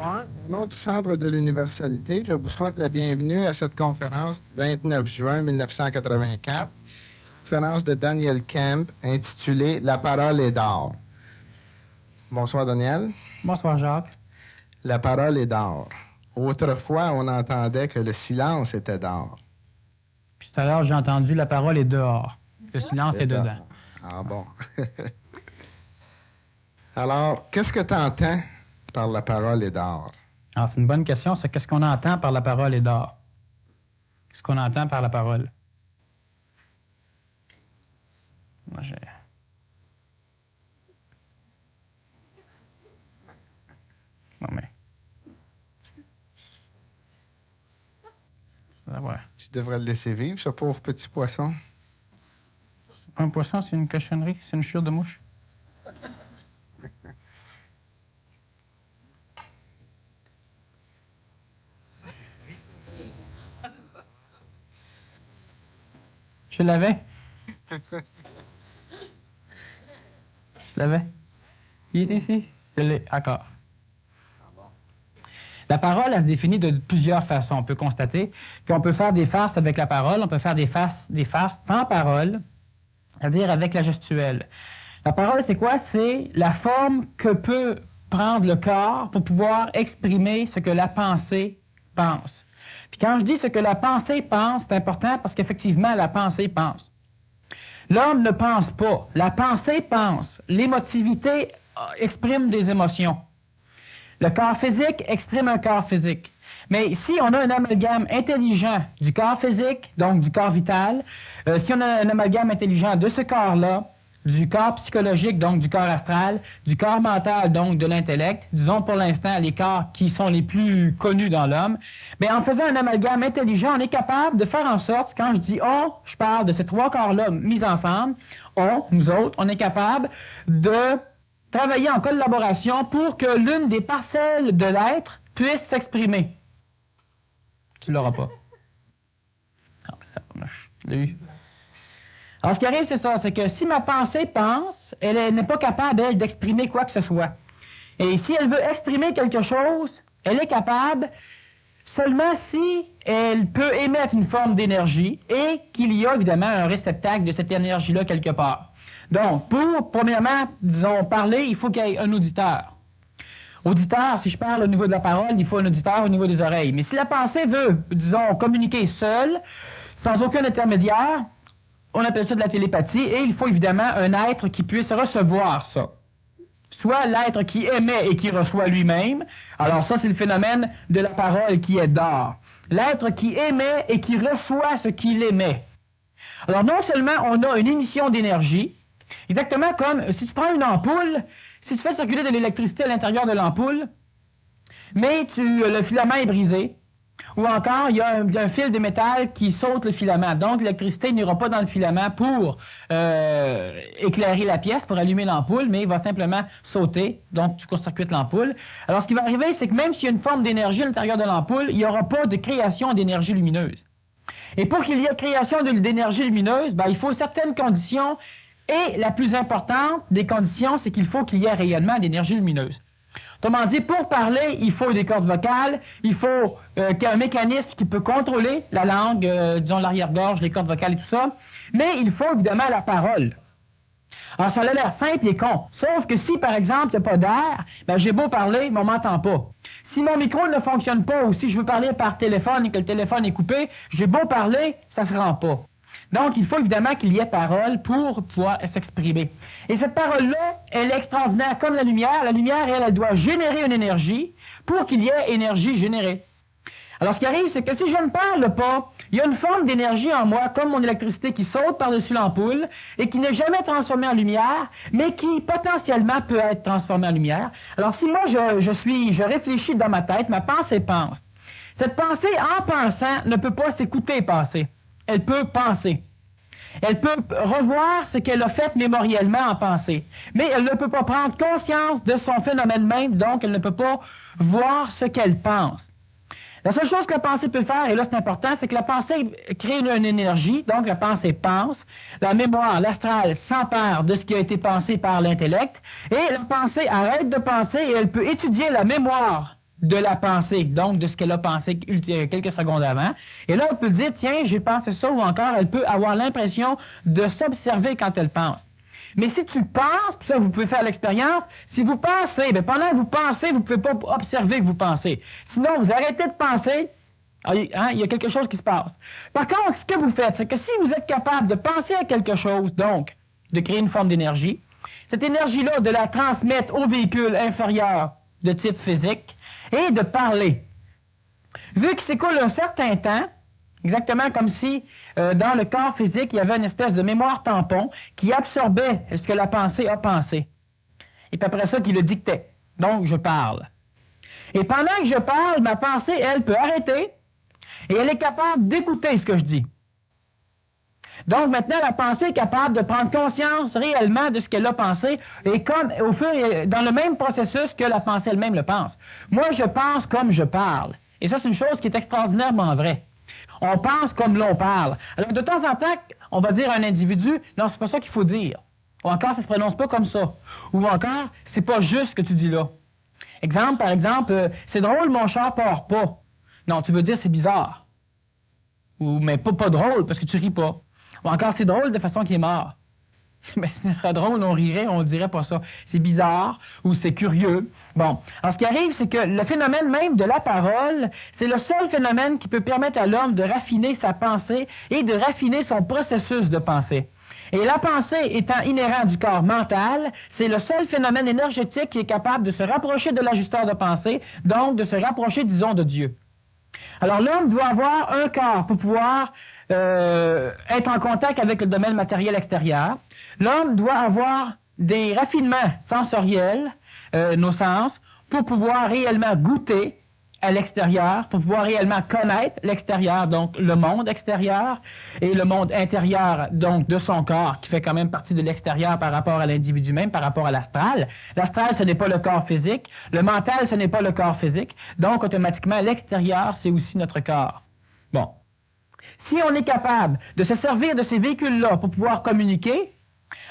Bonsoir. Au nom du Centre de l'Universalité, je vous souhaite la bienvenue à cette conférence du 29 juin 1984, conférence de Daniel Kemp intitulée « La parole est d'or ». Bonsoir, Daniel. Bonsoir, Jacques. La parole est d'or. Autrefois, on entendait que le silence était d'or. Puis tout à l'heure, j'ai entendu la parole est dehors. Le silence est dedans. Ah bon. Alors, qu'est-ce que tu entends par la parole est d'or? Alors, c'est une bonne question. C'est qu'est-ce qu'on entend par la parole est d'or? Qu'est-ce qu'on entend par la parole? Moi, j'ai... Non, mais... Ouais. Tu devrais le laisser vivre, ce pauvre petit poisson. Un poisson, c'est une cochonnerie, c'est une chure de mouche. Je l'avais. Je l'avais. Il est ici. Je l'ai. D'accord. La parole, elle se définit de plusieurs façons. On peut constater qu'on peut faire des farces avec la parole, on peut faire des farces sans parole, c'est-à-dire avec la gestuelle. La parole, c'est quoi? C'est la forme que peut prendre le corps pour pouvoir exprimer ce que la pensée pense. Puis quand je dis ce que la pensée pense, c'est important parce qu'effectivement, la pensée pense. L'homme ne pense pas. La pensée pense. L'émotivité exprime des émotions. Le corps physique exprime un corps physique. Mais si on a un amalgame intelligent du corps physique, donc du corps vital, si on a un amalgame intelligent de ce corps-là, du corps psychologique, donc du corps astral, du corps mental, donc de l'intellect, disons pour l'instant les corps qui sont les plus connus dans l'homme, mais en faisant un amalgame intelligent, on est capable de faire en sorte, quand je dis « on », je parle de ces trois corps-là mis ensemble, on, nous autres, on est capable de travailler en collaboration pour que l'une des parcelles de l'être puisse s'exprimer. Tu l'auras pas. Non, ça marche. Je l'ai eu. Alors, ce qui arrive, c'est ça, c'est que si ma pensée pense, elle n'est pas capable, elle, d'exprimer quoi que ce soit. Et si elle veut exprimer quelque chose, elle est capable seulement si elle peut émettre une forme d'énergie et qu'il y a évidemment un réceptacle de cette énergie-là quelque part. Donc, pour, premièrement, disons, parler, il faut qu'il y ait un auditeur. Auditeur, si je parle au niveau de la parole, il faut un auditeur au niveau des oreilles. Mais si la pensée veut, disons, communiquer seule, sans aucun intermédiaire, on appelle ça de la télépathie, et il faut évidemment un être qui puisse recevoir ça. Soit l'être qui émet et qui reçoit lui-même, alors ça c'est le phénomène de la parole qui est d'or. L'être qui émet et qui reçoit ce qu'il émet. Alors non seulement on a une émission d'énergie, exactement comme si tu prends une ampoule, si tu fais circuler de l'électricité à l'intérieur de l'ampoule, mais le filament est brisé, ou encore il y a un fil de métal qui saute le filament. Donc l'électricité n'ira pas dans le filament pour éclairer la pièce, pour allumer l'ampoule, mais il va simplement sauter, donc tu court-circuites l'ampoule. Alors ce qui va arriver, c'est que même s'il y a une forme d'énergie à l'intérieur de l'ampoule, il n'y aura pas de création d'énergie lumineuse. Et pour qu'il y ait création d'énergie lumineuse, il faut certaines conditions, et la plus importante des conditions, c'est qu'il faut qu'il y ait rayonnement d'énergie lumineuse. Autrement dit, pour parler, il faut des cordes vocales, il faut qu'il y ait un mécanisme qui peut contrôler la langue, disons l'arrière-gorge, les cordes vocales et tout ça, mais il faut évidemment la parole. Alors ça a l'air simple et con, sauf que si par exemple il n'y a pas d'air, j'ai beau parler, mais on m'entend pas. Si mon micro ne fonctionne pas ou si je veux parler par téléphone et que le téléphone est coupé, j'ai beau parler, ça se rend pas. Donc, il faut évidemment qu'il y ait parole pour pouvoir s'exprimer. Et cette parole-là, elle est extraordinaire comme la lumière. La lumière, elle doit générer une énergie pour qu'il y ait énergie générée. Alors, ce qui arrive, c'est que si je ne parle pas, il y a une forme d'énergie en moi, comme mon électricité qui saute par-dessus l'ampoule et qui n'est jamais transformée en lumière, mais qui potentiellement peut être transformée en lumière. Alors, si moi, je réfléchis dans ma tête, ma pensée pense. Cette pensée, en pensant, ne peut pas s'écouter penser. Elle peut penser. Elle peut revoir ce qu'elle a fait mémoriellement en pensée. Mais elle ne peut pas prendre conscience de son phénomène même, donc elle ne peut pas voir ce qu'elle pense. La seule chose que la pensée peut faire, et là c'est important, c'est que la pensée crée une énergie, donc la pensée pense, la mémoire, l'astral s'empare de ce qui a été pensé par l'intellect, et la pensée arrête de penser et elle peut étudier la mémoire de la pensée, donc de ce qu'elle a pensé quelques secondes avant. Et là, on peut dire, tiens, j'ai pensé ça, ou encore, elle peut avoir l'impression de s'observer quand elle pense. Mais si tu penses, puis ça, vous pouvez faire l'expérience, si vous pensez, bien, pendant que vous pensez, vous ne pouvez pas observer que vous pensez. Sinon, vous arrêtez de penser, il y a quelque chose qui se passe. Par contre, ce que vous faites, c'est que si vous êtes capable de penser à quelque chose, donc, de créer une forme d'énergie, cette énergie-là, de la transmettre au véhicule inférieur de type physique, et de parler. Vu qu'il s'écoule un certain temps, exactement comme si dans le corps physique, il y avait une espèce de mémoire tampon qui absorbait ce que la pensée a pensé. Et puis après ça, qui le dictait. Donc, je parle. Et pendant que je parle, ma pensée, elle, peut arrêter et elle est capable d'écouter ce que je dis. Donc, maintenant, la pensée est capable de prendre conscience réellement de ce qu'elle a pensé et comme, dans le même processus que la pensée elle-même le pense. Moi, je pense comme je parle. Et ça, c'est une chose qui est extraordinairement vraie. On pense comme l'on parle. Alors, de temps en temps, on va dire à un individu, non, c'est pas ça qu'il faut dire. Ou encore, ça se prononce pas comme ça. Ou encore, c'est pas juste ce que tu dis là. Exemple, par exemple, c'est drôle, mon char part pas. Non, tu veux dire c'est bizarre. Ou, mais pas drôle, parce que tu ris pas. Ou encore, c'est drôle de façon qu'il est mort. Mais ce serait drôle, on rirait, on dirait pas ça. C'est bizarre ou c'est curieux. Bon, alors ce qui arrive, c'est que le phénomène même de la parole, c'est le seul phénomène qui peut permettre à l'homme de raffiner sa pensée et de raffiner son processus de pensée. Et la pensée étant inhérente du corps mental, c'est le seul phénomène énergétique qui est capable de se rapprocher de l'ajusteur de pensée, donc de se rapprocher, disons, de Dieu. Alors l'homme doit avoir un corps pour pouvoir être en contact avec le domaine matériel extérieur. L'homme doit avoir des raffinements sensoriels, nos sens, pour pouvoir réellement goûter à l'extérieur, pour pouvoir réellement connaître l'extérieur, donc le monde extérieur, et le monde intérieur, donc de son corps, qui fait quand même partie de l'extérieur par rapport à l'individu même, par rapport à l'astral. L'astral, ce n'est pas le corps physique. Le mental, ce n'est pas le corps physique. Donc, automatiquement, l'extérieur, c'est aussi notre corps. Bon. Si on est capable de se servir de ces véhicules-là pour pouvoir communiquer,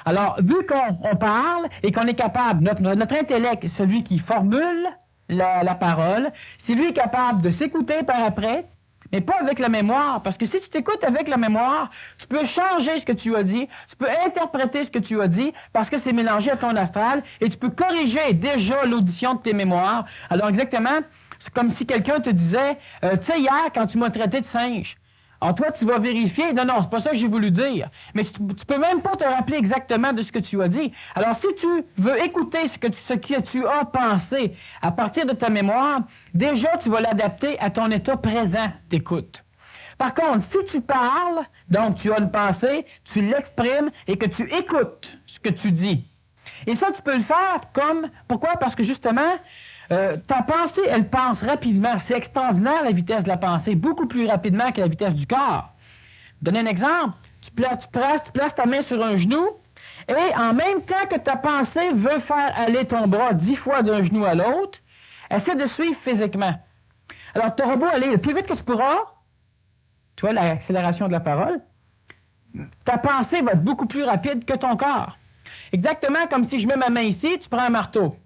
alors, vu qu'on parle et qu'on est capable, notre intellect, celui qui formule la parole, c'est lui capable de s'écouter par après, mais pas avec la mémoire, parce que si tu t'écoutes avec la mémoire, tu peux changer ce que tu as dit, tu peux interpréter ce que tu as dit, parce que c'est mélangé à ton astral, et tu peux corriger déjà l'audition de tes mémoires. Alors exactement, c'est comme si quelqu'un te disait, tu sais, hier, quand tu m'as traité de singe, alors toi, tu vas vérifier. Non, c'est pas ça que j'ai voulu dire. Mais tu peux même pas te rappeler exactement de ce que tu as dit. Alors, si tu veux écouter ce que tu as pensé à partir de ta mémoire, déjà, tu vas l'adapter à ton état présent d'écoute. Par contre, si tu parles, donc tu as une pensée, tu l'exprimes et que tu écoutes ce que tu dis. Et ça, tu peux le faire comme... Pourquoi? Parce que justement... ta pensée, elle pense rapidement. C'est extraordinaire la vitesse de la pensée, beaucoup plus rapidement que la vitesse du corps. Donner un exemple, tu places ta main sur un genou et en même temps que ta pensée veut faire aller ton bras 10 fois d'un genou à l'autre, essaie de suivre physiquement. Alors, tu auras beau aller le plus vite que tu pourras, tu vois l'accélération de la parole, ta pensée va être beaucoup plus rapide que ton corps. Exactement comme si je mets ma main ici, tu prends un marteau.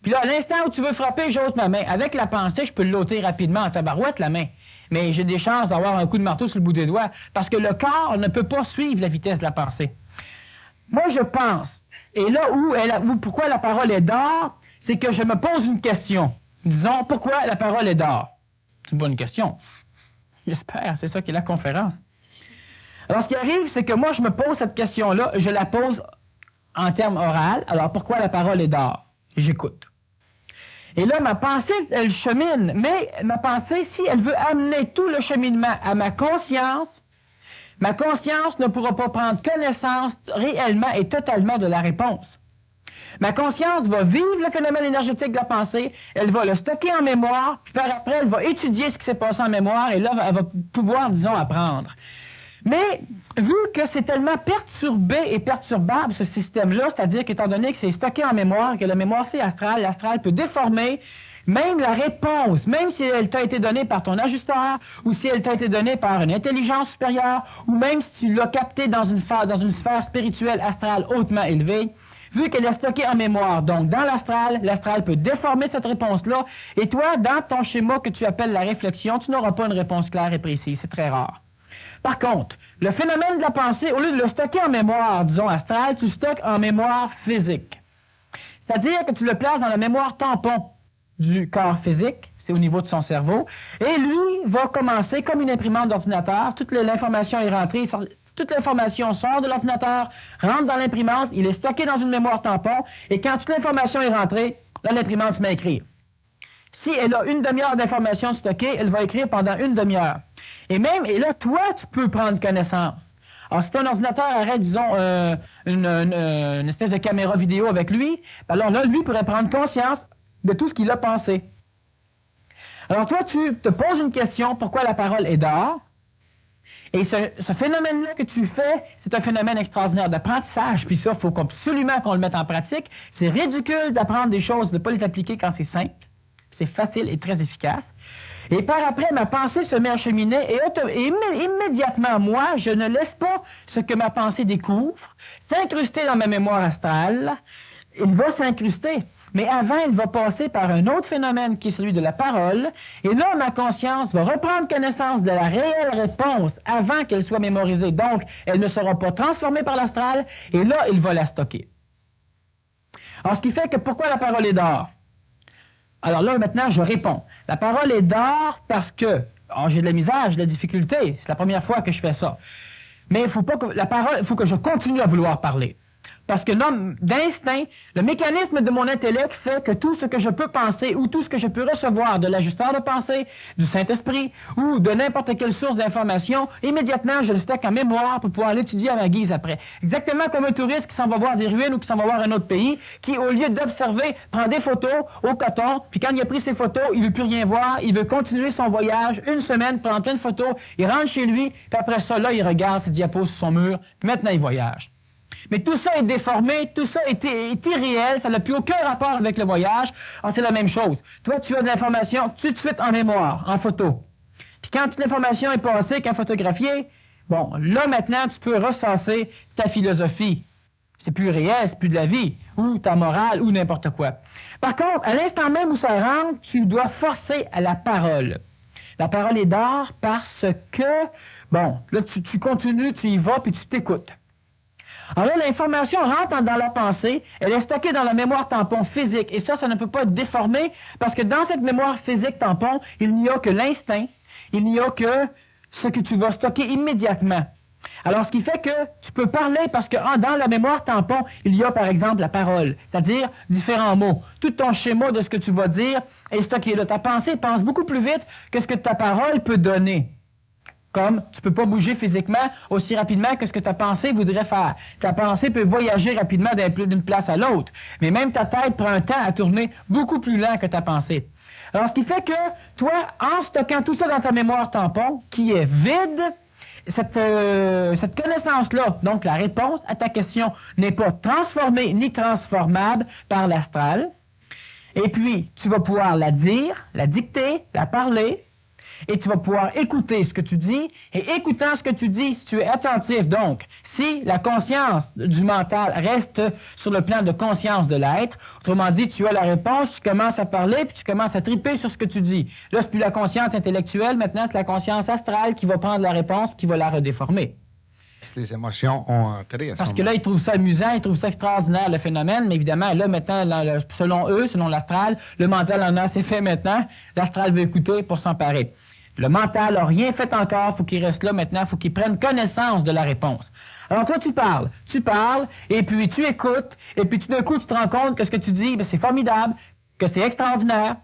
Puis là, à l'instant où tu veux frapper, j'ôte ma main. Avec la pensée, je peux l'ôter rapidement en tabarouette, la main. Mais j'ai des chances d'avoir un coup de marteau sur le bout des doigts, parce que le corps ne peut pas suivre la vitesse de la pensée. Moi, je pense, et là pourquoi la parole est d'or, c'est que je me pose une question. Disons, pourquoi la parole est d'or? C'est une bonne question. J'espère, c'est ça qui est la conférence. Alors, ce qui arrive, c'est que moi, je me pose cette question-là, je la pose en termes oraux. Alors, pourquoi la parole est d'or? J'écoute. Et là, ma pensée, elle chemine, mais ma pensée, si elle veut amener tout le cheminement à ma conscience ne pourra pas prendre connaissance réellement et totalement de la réponse. Ma conscience va vivre le phénomène énergétique de la pensée, elle va le stocker en mémoire, puis par après, elle va étudier ce qui s'est passé en mémoire, et là, elle va pouvoir, disons, apprendre. Mais, vu que c'est tellement perturbé et perturbable, ce système-là, c'est-à-dire qu'étant donné que c'est stocké en mémoire, que la mémoire c'est astral, l'astral peut déformer même la réponse, même si elle t'a été donnée par ton ajusteur, ou si elle t'a été donnée par une intelligence supérieure, ou même si tu l'as captée dans une sphère spirituelle astrale hautement élevée, vu qu'elle est stockée en mémoire, donc dans l'astral, l'astral peut déformer cette réponse-là, et toi, dans ton schéma que tu appelles la réflexion, tu n'auras pas une réponse claire et précise, c'est très rare. Par contre, le phénomène de la pensée, au lieu de le stocker en mémoire, disons astrale, tu le stockes en mémoire physique. C'est-à-dire que tu le places dans la mémoire tampon du corps physique, c'est au niveau de son cerveau, et lui va commencer comme une imprimante d'ordinateur, toute l'information est rentrée, toute l'information sort de l'ordinateur, rentre dans l'imprimante, il est stocké dans une mémoire tampon, et quand toute l'information est rentrée, là, l'imprimante se met à écrire. Si elle a une demi-heure d'information stockée, elle va écrire pendant une demi-heure. Et là, toi, tu peux prendre connaissance. Alors, si un ordinateur arrête, disons, une espèce de caméra vidéo avec lui, alors là, lui pourrait prendre conscience de tout ce qu'il a pensé. Alors, toi, tu te poses une question, pourquoi la parole est dehors? Et ce phénomène-là que tu fais, c'est un phénomène extraordinaire d'apprentissage, puis ça, il faut absolument qu'on le mette en pratique. C'est ridicule d'apprendre des choses, de ne pas les appliquer quand c'est simple. C'est facile et très efficace. Et par après, ma pensée se met à cheminer et immédiatement, moi, je ne laisse pas ce que ma pensée découvre s'incruster dans ma mémoire astrale. Il va s'incruster. Mais avant, il va passer par un autre phénomène qui est celui de la parole. Et là, ma conscience va reprendre connaissance de la réelle réponse avant qu'elle soit mémorisée. Donc, elle ne sera pas transformée par l'astral. Et là, il va la stocker. Alors, ce qui fait que pourquoi la parole est d'or? Alors là, maintenant, je réponds. La parole est d'or parce que, j'ai de la misère, j'ai de la difficulté. C'est la première fois que je fais ça. Mais il faut pas que la parole, il faut que je continue à vouloir parler. Parce que d'instinct, le mécanisme de mon intellect fait que tout ce que je peux penser ou tout ce que je peux recevoir de l'ajusteur de pensée, du Saint-Esprit ou de n'importe quelle source d'information, immédiatement, je le stocke en mémoire pour pouvoir l'étudier à ma guise après. Exactement comme un touriste qui s'en va voir des ruines ou qui s'en va voir un autre pays, qui, au lieu d'observer, prend des photos au coton, puis quand il a pris ses photos, il veut plus rien voir, il veut continuer son voyage, une semaine, prendre plein de photos, il rentre chez lui, puis après ça, là, il regarde ses diapos sur son mur, puis maintenant, il voyage. Mais tout ça est déformé, tout ça est irréel, ça n'a plus aucun rapport avec le voyage. Alors, c'est la même chose. Toi, tu as de l'information tout de suite en mémoire, en photo. Puis quand toute l'information est passée, qu'à photographier, bon, là, maintenant, tu peux recenser ta philosophie. C'est plus réel, c'est plus de la vie, ou ta morale, ou n'importe quoi. Par contre, à l'instant même où ça rentre, tu dois forcer à la parole. La parole est d'or parce que, bon, là, tu continues, tu y vas, puis tu t'écoutes. Alors là, l'information rentre dans la pensée, elle est stockée dans la mémoire tampon physique, et ça ne peut pas être déformé, parce que dans cette mémoire physique tampon, il n'y a que l'instinct, il n'y a que ce que tu vas stocker immédiatement. Alors, ce qui fait que tu peux parler, parce que dans la mémoire tampon, il y a par exemple la parole, c'est-à-dire différents mots. Tout ton schéma de ce que tu vas dire est stocké là. Ta pensée pense beaucoup plus vite que ce que ta parole peut donner. Comme tu peux pas bouger physiquement aussi rapidement que ce que ta pensée voudrait faire. Ta pensée peut voyager rapidement d'une place à l'autre, mais même ta tête prend un temps à tourner beaucoup plus lent que ta pensée. Alors, ce qui fait que toi, en stockant tout ça dans ta mémoire tampon, qui est vide, cette connaissance-là, donc la réponse à ta question, n'est pas transformée ni transformable par l'astral. Et puis, tu vas pouvoir la dire, la dicter, la parler, et tu vas pouvoir écouter ce que tu dis, et écoutant ce que tu dis, si tu es attentif, donc, si la conscience du mental reste sur le plan de conscience de l'être, autrement dit, tu as la réponse, tu commences à parler, puis tu commences à triper sur ce que tu dis. Là, c'est plus la conscience intellectuelle, maintenant, c'est la conscience astrale qui va prendre la réponse, qui va la redéformer. Les émotions ont entré à ce Parce que moment. là, ils trouvent ça amusant, ils trouvent ça extraordinaire, le phénomène, mais évidemment, là, maintenant, selon eux, selon l'astral, le mental en a assez fait maintenant, l'astral veut écouter pour s'emparer. Le mental n'a rien fait encore, il faut qu'il reste là maintenant, il faut qu'il prenne connaissance de la réponse. Alors toi, tu parles, et puis tu écoutes, et puis tout d'un coup, tu te rends compte que ce que tu dis, c'est formidable, que c'est extraordinaire,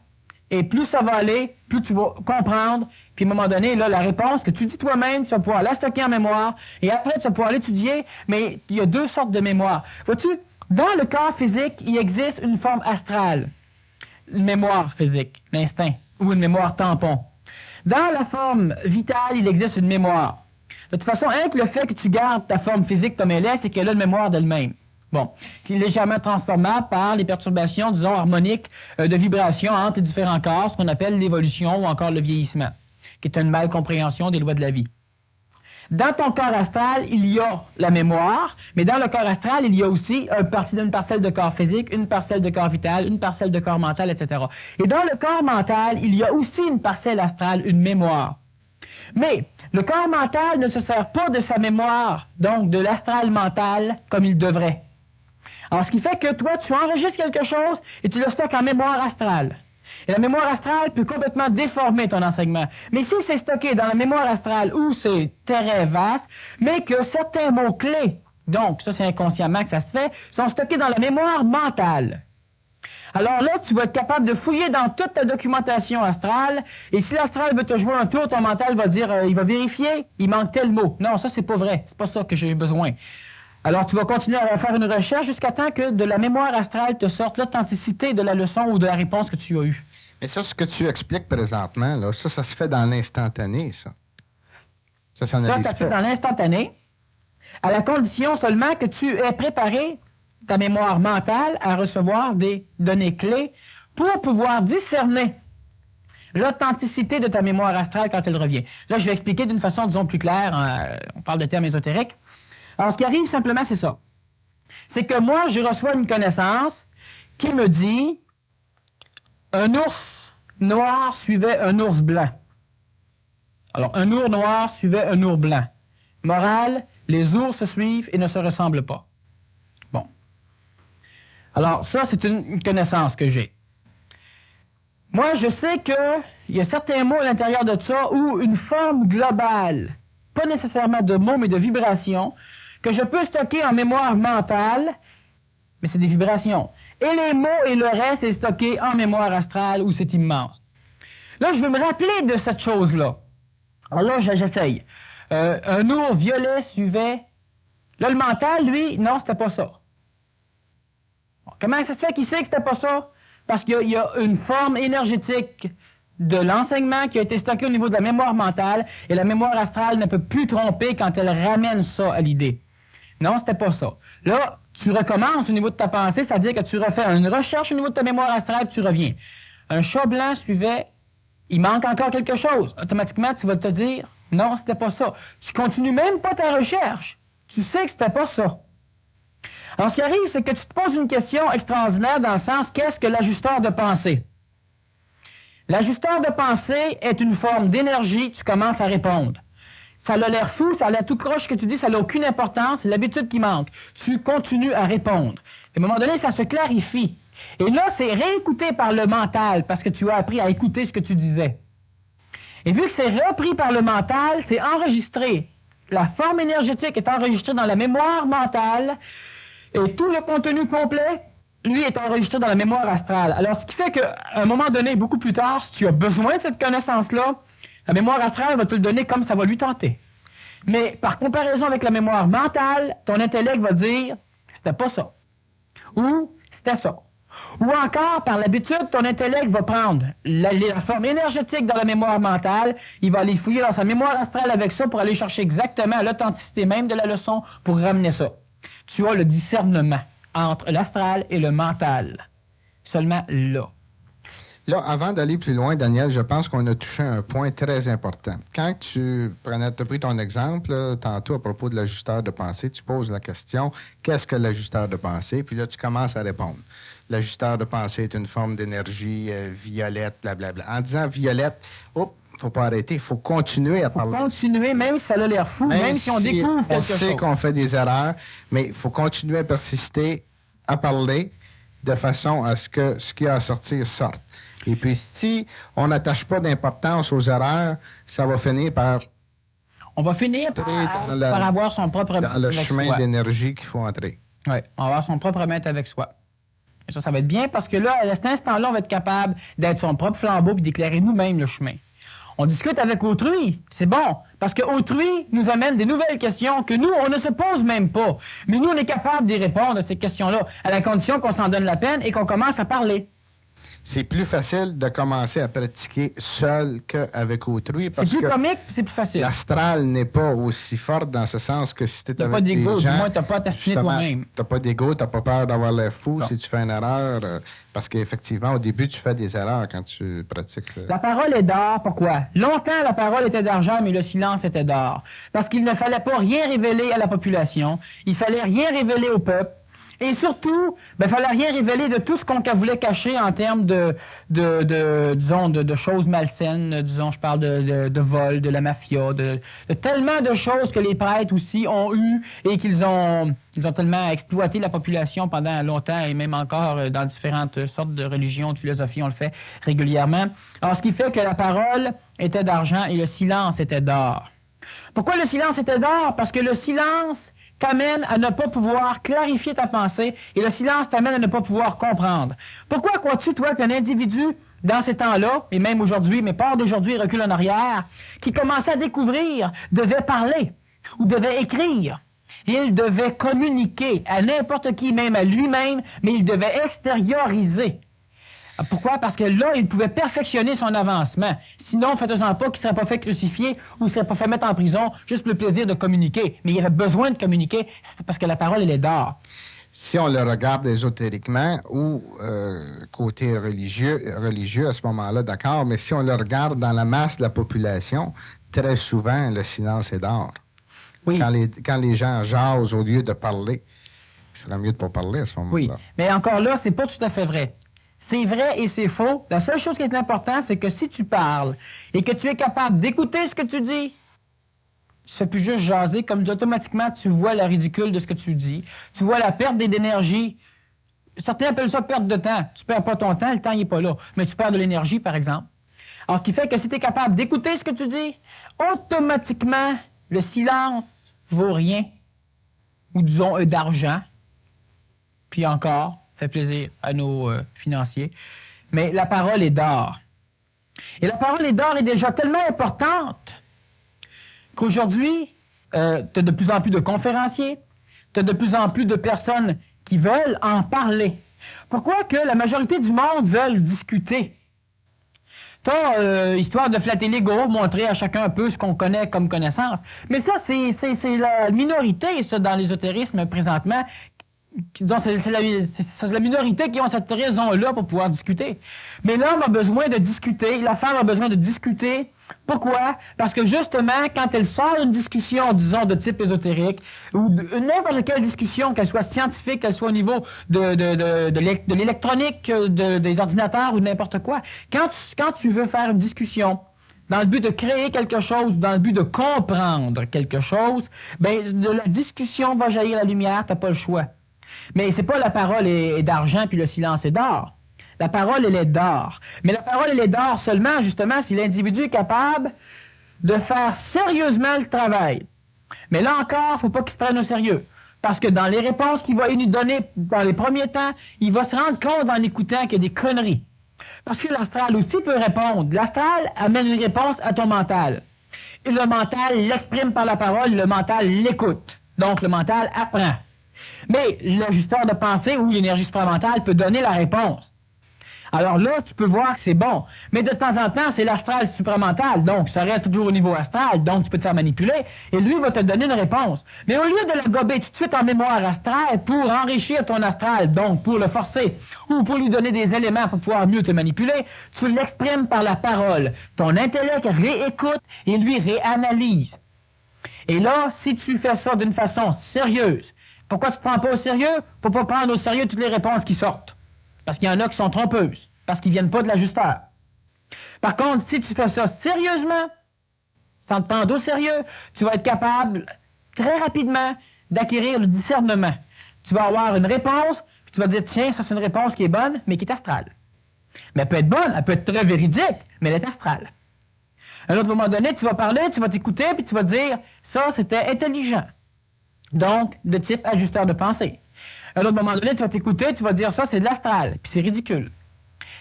et plus ça va aller, plus tu vas comprendre, puis à un moment donné, là, la réponse que tu dis toi-même, tu vas pouvoir la stocker en mémoire, et après, tu vas pouvoir l'étudier, mais il y a deux sortes de mémoire. Vois-tu, dans le corps physique, il existe une forme astrale, une mémoire physique, l'instinct, ou une mémoire tampon. Dans la forme vitale, il existe une mémoire. De toute façon, rien que le fait que tu gardes ta forme physique comme elle est, c'est qu'elle a une mémoire d'elle-même. Bon, qui est légèrement transformable par les perturbations, disons, harmoniques de vibration entre les différents corps, ce qu'on appelle l'évolution ou encore le vieillissement, qui est une mal compréhension des lois de la vie. Dans ton corps astral, il y a la mémoire, mais dans le corps astral, il y a aussi une parcelle de corps physique, une parcelle de corps vital, une parcelle de corps mental, etc. Et dans le corps mental, il y a aussi une parcelle astrale, une mémoire. Mais le corps mental ne se sert pas de sa mémoire, donc de l'astral mental, comme il devrait. Alors, ce qui fait que toi, tu enregistres quelque chose et tu le stockes en mémoire astrale. Et la mémoire astrale peut complètement déformer ton enseignement. Mais si c'est stocké dans la mémoire astrale où c'est très vaste, mais que certains mots-clés, donc ça c'est inconsciemment que ça se fait, sont stockés dans la mémoire mentale. Alors là, tu vas être capable de fouiller dans toute ta documentation astrale, et si l'astral veut te jouer un tour, ton mental va dire, il va vérifier, il manque tel mot. Non, ça c'est pas vrai, c'est pas ça que j'ai besoin. Alors tu vas continuer à faire une recherche jusqu'à temps que de la mémoire astrale te sorte l'authenticité de la leçon ou de la réponse que tu as eue. Mais ça, ce que tu expliques présentement, là, ça se fait dans l'instantané, ça. Ça se fait dans l'instantané, à la condition seulement que tu aies préparé ta mémoire mentale à recevoir des données clés pour pouvoir discerner l'authenticité de ta mémoire astrale quand elle revient. Là, je vais expliquer d'une façon, disons, plus claire. On parle de termes ésotériques. Alors, ce qui arrive simplement, c'est ça. C'est que moi, je reçois une connaissance qui me dit un ours noir suivait un ours blanc. Alors, un ours noir suivait un ours blanc. Morale, les ours se suivent et ne se ressemblent pas. Bon. Alors, ça, c'est une connaissance que j'ai. Moi, je sais qu'il y a certains mots à l'intérieur de ça où une forme globale, pas nécessairement de mots, mais de vibrations, que je peux stocker en mémoire mentale, mais c'est des vibrations. Et les mots et le reste est stocké en mémoire astrale où c'est immense. Là, je veux me rappeler de cette chose-là. Alors là, j'essaye. Un ours violet suivait... Là, le mental, lui, non, c'était pas ça. Bon, comment ça se fait qu'il sait que c'était pas ça? Parce qu'il y a une forme énergétique de l'enseignement qui a été stockée au niveau de la mémoire mentale, et la mémoire astrale ne peut plus tromper quand elle ramène ça à l'idée. Non, c'était pas ça. Là, tu recommences au niveau de ta pensée, c'est-à-dire que tu refais une recherche au niveau de ta mémoire astrale, tu reviens. Un chat blanc suivait, il manque encore quelque chose. Automatiquement, tu vas te dire, non, c'était pas ça. Tu continues même pas ta recherche. Tu sais que c'était pas ça. Alors, ce qui arrive, c'est que tu te poses une question extraordinaire dans le sens, qu'est-ce que l'ajusteur de pensée? L'ajusteur de pensée est une forme d'énergie, tu commences à répondre. Ça a l'air fou, ça a l'air tout croche ce que tu dis, ça n'a aucune importance, c'est l'habitude qui manque. Tu continues à répondre. À un moment donné, ça se clarifie. Et là, c'est réécouté par le mental, parce que tu as appris à écouter ce que tu disais. Et vu que c'est repris par le mental, c'est enregistré. La forme énergétique est enregistrée dans la mémoire mentale, et tout le contenu complet, lui, est enregistré dans la mémoire astrale. Alors, ce qui fait qu'à un moment donné, beaucoup plus tard, si tu as besoin de cette connaissance-là, la mémoire astrale va te le donner comme ça va lui tenter. Mais par comparaison avec la mémoire mentale, ton intellect va dire « c'était pas ça » ou « c'était ça ». Ou encore, par l'habitude, ton intellect va prendre la forme énergétique dans la mémoire mentale, il va aller fouiller dans sa mémoire astrale avec ça pour aller chercher exactement l'authenticité même de la leçon pour ramener ça. Tu as le discernement entre l'astral et le mental. Seulement là. Là, avant d'aller plus loin, Daniel, je pense qu'on a touché un point très important. Quand tu as pris ton exemple, là, tantôt à propos de l'ajusteur de pensée, tu poses la question, qu'est-ce que l'ajusteur de pensée? Puis là, tu commences à répondre. L'ajusteur de pensée est une forme d'énergie violette, blablabla. En disant violette, faut pas arrêter, il faut continuer à parler. Faut continuer, même si ça a l'air fou, même si on découvre quelque chose. On sait qu'on fait des erreurs, mais il faut continuer à persister, à parler, de façon à ce que ce qui a à sortir sorte. Et puis, si on n'attache pas d'importance aux erreurs, ça va finir par... On va finir par avoir son propre dans le chemin d'énergie qu'il faut entrer. Oui, on va avoir son propre maître avec soi. Et ça va être bien parce que là, à cet instant-là, on va être capable d'être son propre flambeau et d'éclairer nous-mêmes le chemin. On discute avec autrui, c'est bon, parce que autrui nous amène des nouvelles questions que nous, on ne se pose même pas. Mais nous, on est capable d'y répondre à ces questions-là, à la condition qu'on s'en donne la peine et qu'on commence à parler. c'est plus facile de commencer à pratiquer seul qu'avec autrui. Parce C'est plus que comique, c'est plus facile. l'astral n'est pas aussi forte dans ce sens que si tu es T'as avec pas des d'ego, du gens... moins t'as pas à t'affiner justement, toi-même. t'as pas d'ego, t'as pas peur d'avoir l'air fou Non. si tu fais une erreur. Parce qu'effectivement, au début, tu fais des erreurs quand tu pratiques. La parole est d'or, pourquoi? Longtemps, la parole était d'argent, mais le silence était d'or. Parce qu'il ne fallait pas rien révéler à la population, il fallait rien révéler au peuple, et surtout, il fallait rien révéler de tout ce qu'on voulait cacher en termes de choses malsaines, disons, je parle de vol, de la mafia, de tellement de choses que les prêtres aussi ont eu et qu'ils ont tellement exploité la population pendant longtemps et même encore dans différentes sortes de religions, de philosophies, on le fait régulièrement. Alors, ce qui fait que la parole était d'argent et le silence était d'or. Pourquoi le silence était d'or? Parce que le silence t'amène à ne pas pouvoir clarifier ta pensée et le silence t'amène à ne pas pouvoir comprendre. Pourquoi crois-tu, toi, qu'un individu, dans ces temps-là, et même aujourd'hui, mais pas d'aujourd'hui, recule en arrière, qui commençait à découvrir, devait parler ou devait écrire? Il devait communiquer à n'importe qui, même à lui-même, mais il devait extérioriser. Pourquoi? Parce que là, il pouvait perfectionner son avancement. Sinon, faites-en pas qu'il ne serait pas fait crucifier ou ne serait pas fait mettre en prison juste pour le plaisir de communiquer. Mais il avait besoin de communiquer parce que la parole, elle est d'or. Si on le regarde ésotériquement ou côté religieux à ce moment-là, d'accord, mais si on le regarde dans la masse de la population, très souvent, le silence est d'or. Oui. Quand les gens jasent au lieu de parler, ce serait mieux de ne pas parler à ce moment-là. Oui, mais encore là, c'est pas tout à fait vrai. C'est vrai et c'est faux. La seule chose qui est importante, c'est que si tu parles et que tu es capable d'écouter ce que tu dis, tu fais plus juste jaser, comme automatiquement tu vois le ridicule de ce que tu dis. Tu vois la perte d'énergie. Certains appellent ça perte de temps. Tu perds pas ton temps, le temps il est pas là. Mais tu perds de l'énergie, par exemple. Alors, ce qui fait que si tu es capable d'écouter ce que tu dis, automatiquement, le silence vaut rien. Ou disons, d'argent. Puis encore, fait plaisir à nos financiers. Mais la parole est d'or. Et la parole est d'or est déjà tellement importante qu'aujourd'hui, tu as de plus en plus de conférenciers, tu as de plus en plus de personnes qui veulent en parler. Pourquoi que la majorité du monde veulent discuter? Histoire de flatter l'ego, montrer à chacun un peu ce qu'on connaît comme connaissance. Mais ça, c'est la minorité, ça, dans l'ésotérisme présentement. C'est la minorité qui ont cette raison-là pour pouvoir discuter. Mais l'homme a besoin de discuter, la femme a besoin de discuter. Pourquoi? Parce que justement, quand elle sort une discussion, disons, de type ésotérique, ou n'importe quelle discussion, qu'elle soit scientifique, qu'elle soit au niveau de l'électronique, des ordinateurs ou de n'importe quoi, quand tu veux faire une discussion, dans le but de créer quelque chose, dans le but de comprendre quelque chose, ben, de la discussion va jaillir la lumière, t'as pas le choix. Mais c'est pas la parole est d'argent puis le silence est d'or. La parole, elle est d'or. Mais la parole, elle est d'or seulement, justement, si l'individu est capable de faire sérieusement le travail. Mais là encore, faut pas qu'il se prenne au sérieux. Parce que dans les réponses qu'il va nous donner dans les premiers temps, il va se rendre compte en écoutant qu'il y a des conneries. Parce que l'astral aussi peut répondre. L'astral amène une réponse à ton mental. Et le mental l'exprime par la parole, le mental l'écoute. Donc le mental apprend. Mais l'ajusteur de pensée ou l'énergie supramentale peut donner la réponse. Alors là, tu peux voir que c'est bon. Mais de temps en temps, c'est l'astral supramental. Donc, ça reste toujours au niveau astral. Donc, tu peux te faire manipuler. Et lui va te donner une réponse. Mais au lieu de le gober tout de suite en mémoire astrale pour enrichir ton astral, donc pour le forcer, ou pour lui donner des éléments pour pouvoir mieux te manipuler, tu l'exprimes par la parole. Ton intellect réécoute et lui réanalyse. Et là, si tu fais ça d'une façon sérieuse, pourquoi tu ne te prends pas au sérieux? Pour ne pas prendre au sérieux toutes les réponses qui sortent. Parce qu'il y en a qui sont trompeuses. Parce qu'ils ne viennent pas de l'ajusteur. Par contre, si tu fais ça sérieusement, sans te prendre au sérieux, tu vas être capable, très rapidement, d'acquérir le discernement. Tu vas avoir une réponse, puis tu vas dire, tiens, ça c'est une réponse qui est bonne, mais qui est astrale. Mais elle peut être bonne, elle peut être très véridique, mais elle est astrale. À un autre moment donné, tu vas parler, tu vas t'écouter, puis tu vas dire, ça c'était intelligent. Donc, de type ajusteur de pensée. À un autre moment donné, tu vas t'écouter, tu vas dire ça, c'est de l'astral, puis c'est ridicule.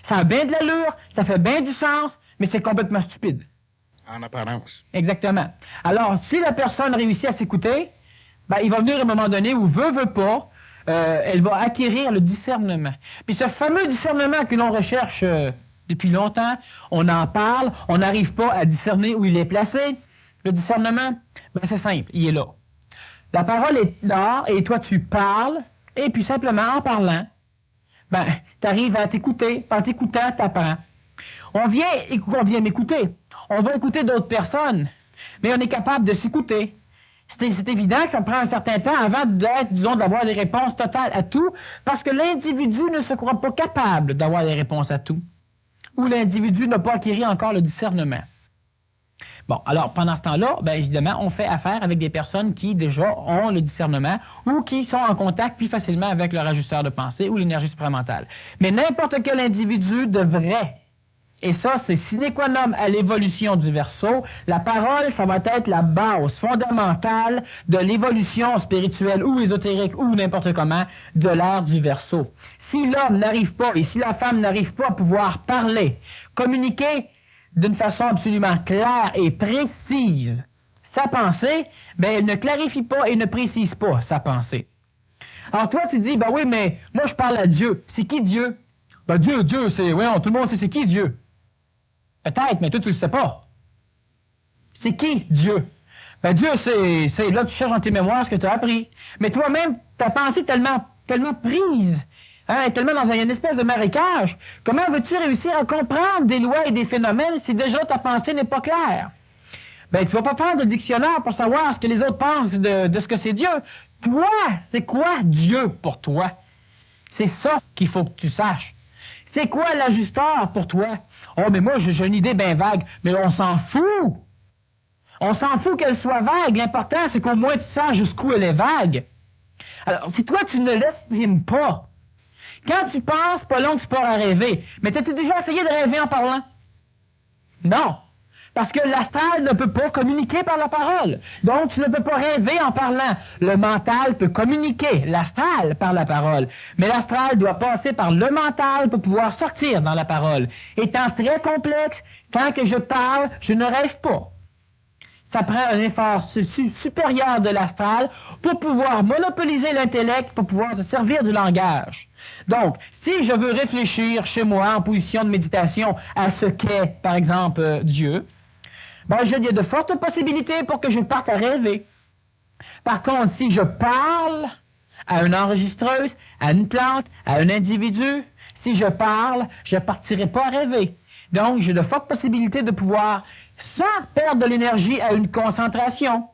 Ça a bien de l'allure, ça fait bien du sens, mais c'est complètement stupide. En apparence. Exactement. Alors, si la personne réussit à s'écouter, ben, il va venir à un moment donné où veut pas, elle va acquérir le discernement. Puis ce fameux discernement que l'on recherche depuis longtemps, on en parle, on n'arrive pas à discerner où il est placé. Le discernement, ben c'est simple, il est là. La parole est là, et toi tu parles, et puis simplement en parlant, ben, tu arrives à t'écouter. En t'écoutant, tu apprends. On vient m'écouter. On va écouter d'autres personnes, mais on est capable de s'écouter. C'est évident que ça prend un certain temps avant d'avoir des réponses totales à tout, parce que l'individu ne se croit pas capable d'avoir des réponses à tout, ou l'individu n'a pas acquis encore le discernement. Bon, alors pendant ce temps-là, bien évidemment, on fait affaire avec des personnes qui déjà ont le discernement ou qui sont en contact plus facilement avec leur ajusteur de pensée ou l'énergie supramentale. Mais n'importe quel individu devrait, et ça c'est sine qua non à l'évolution du Verseau, la parole, ça va être la base fondamentale de l'évolution spirituelle ou ésotérique ou n'importe comment de l'ère du Verseau. Si l'homme n'arrive pas et si la femme n'arrive pas à pouvoir parler, communiquer d'une façon absolument claire et précise sa pensée, ben elle ne clarifie pas et ne précise pas sa pensée. Alors toi, tu dis, ben oui, mais moi je parle à Dieu. C'est qui Dieu? Ben Dieu, c'est, voyons, tout le monde sait c'est qui Dieu. Peut-être, mais toi tu le sais pas. C'est qui Dieu? Ben Dieu, c'est là tu cherches dans tes mémoires ce que tu as appris. Mais toi-même, ta pensée est tellement prise, hein, tellement dans une espèce de marécage. Comment veux-tu réussir à comprendre des lois et des phénomènes si déjà ta pensée n'est pas claire? Ben, tu vas pas faire de dictionnaire pour savoir ce que les autres pensent de ce que c'est Dieu. Toi, c'est quoi Dieu pour toi? C'est ça qu'il faut que tu saches. C'est quoi l'ajusteur pour toi? Oh, mais moi, j'ai une idée bien vague. Mais on s'en fout. On s'en fout qu'elle soit vague. L'important, c'est qu'au moins tu saches jusqu'où elle est vague. Alors, si toi, tu ne l'exprimes pas, quand tu penses, pas long que tu pars à rêver. Mais as-tu déjà essayé de rêver en parlant? Non. Parce que l'astral ne peut pas communiquer par la parole. Donc, tu ne peux pas rêver en parlant. Le mental peut communiquer, l'astral, par la parole. Mais l'astral doit passer par le mental pour pouvoir sortir dans la parole. Étant très complexe, quand que je parle, je ne rêve pas. Ça prend un effort supérieur de l'astral pour pouvoir monopoliser l'intellect, pour pouvoir se servir du langage. Donc, si je veux réfléchir chez moi en position de méditation à ce qu'est, par exemple, Dieu, ben, il y a de fortes possibilités pour que je parte à rêver. Par contre, si je parle à une enregistreuse, à une plante, à un individu, si je parle, je ne partirai pas à rêver. Donc, j'ai de fortes possibilités de pouvoir, sans perdre de l'énergie à une concentration,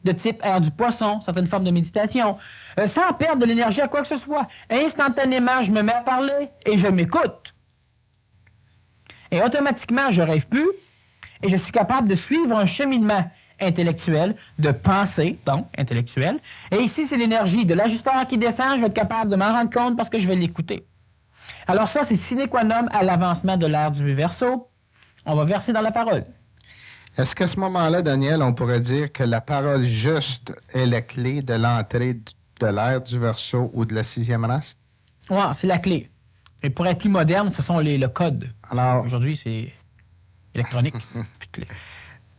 de type air du poisson, certaines formes de méditation, sans perdre de l'énergie à quoi que ce soit. Instantanément, je me mets à parler et je m'écoute. Et automatiquement, je rêve plus et je suis capable de suivre un cheminement intellectuel, de pensée, donc intellectuel. Et ici, c'est l'énergie de l'ajusteur qui descend, je vais être capable de m'en rendre compte parce que je vais l'écouter. Alors ça, c'est sine qua non à l'avancement de l'ère du Verseau. On va verser dans la parole. Est-ce qu'à ce moment-là, Daniel, on pourrait dire que la parole juste est la clé de l'entrée de l'ère du Verseau ou de la 6e race? Oui, c'est la clé. Et pour être plus moderne, ce sont le code. Alors, aujourd'hui, c'est électronique.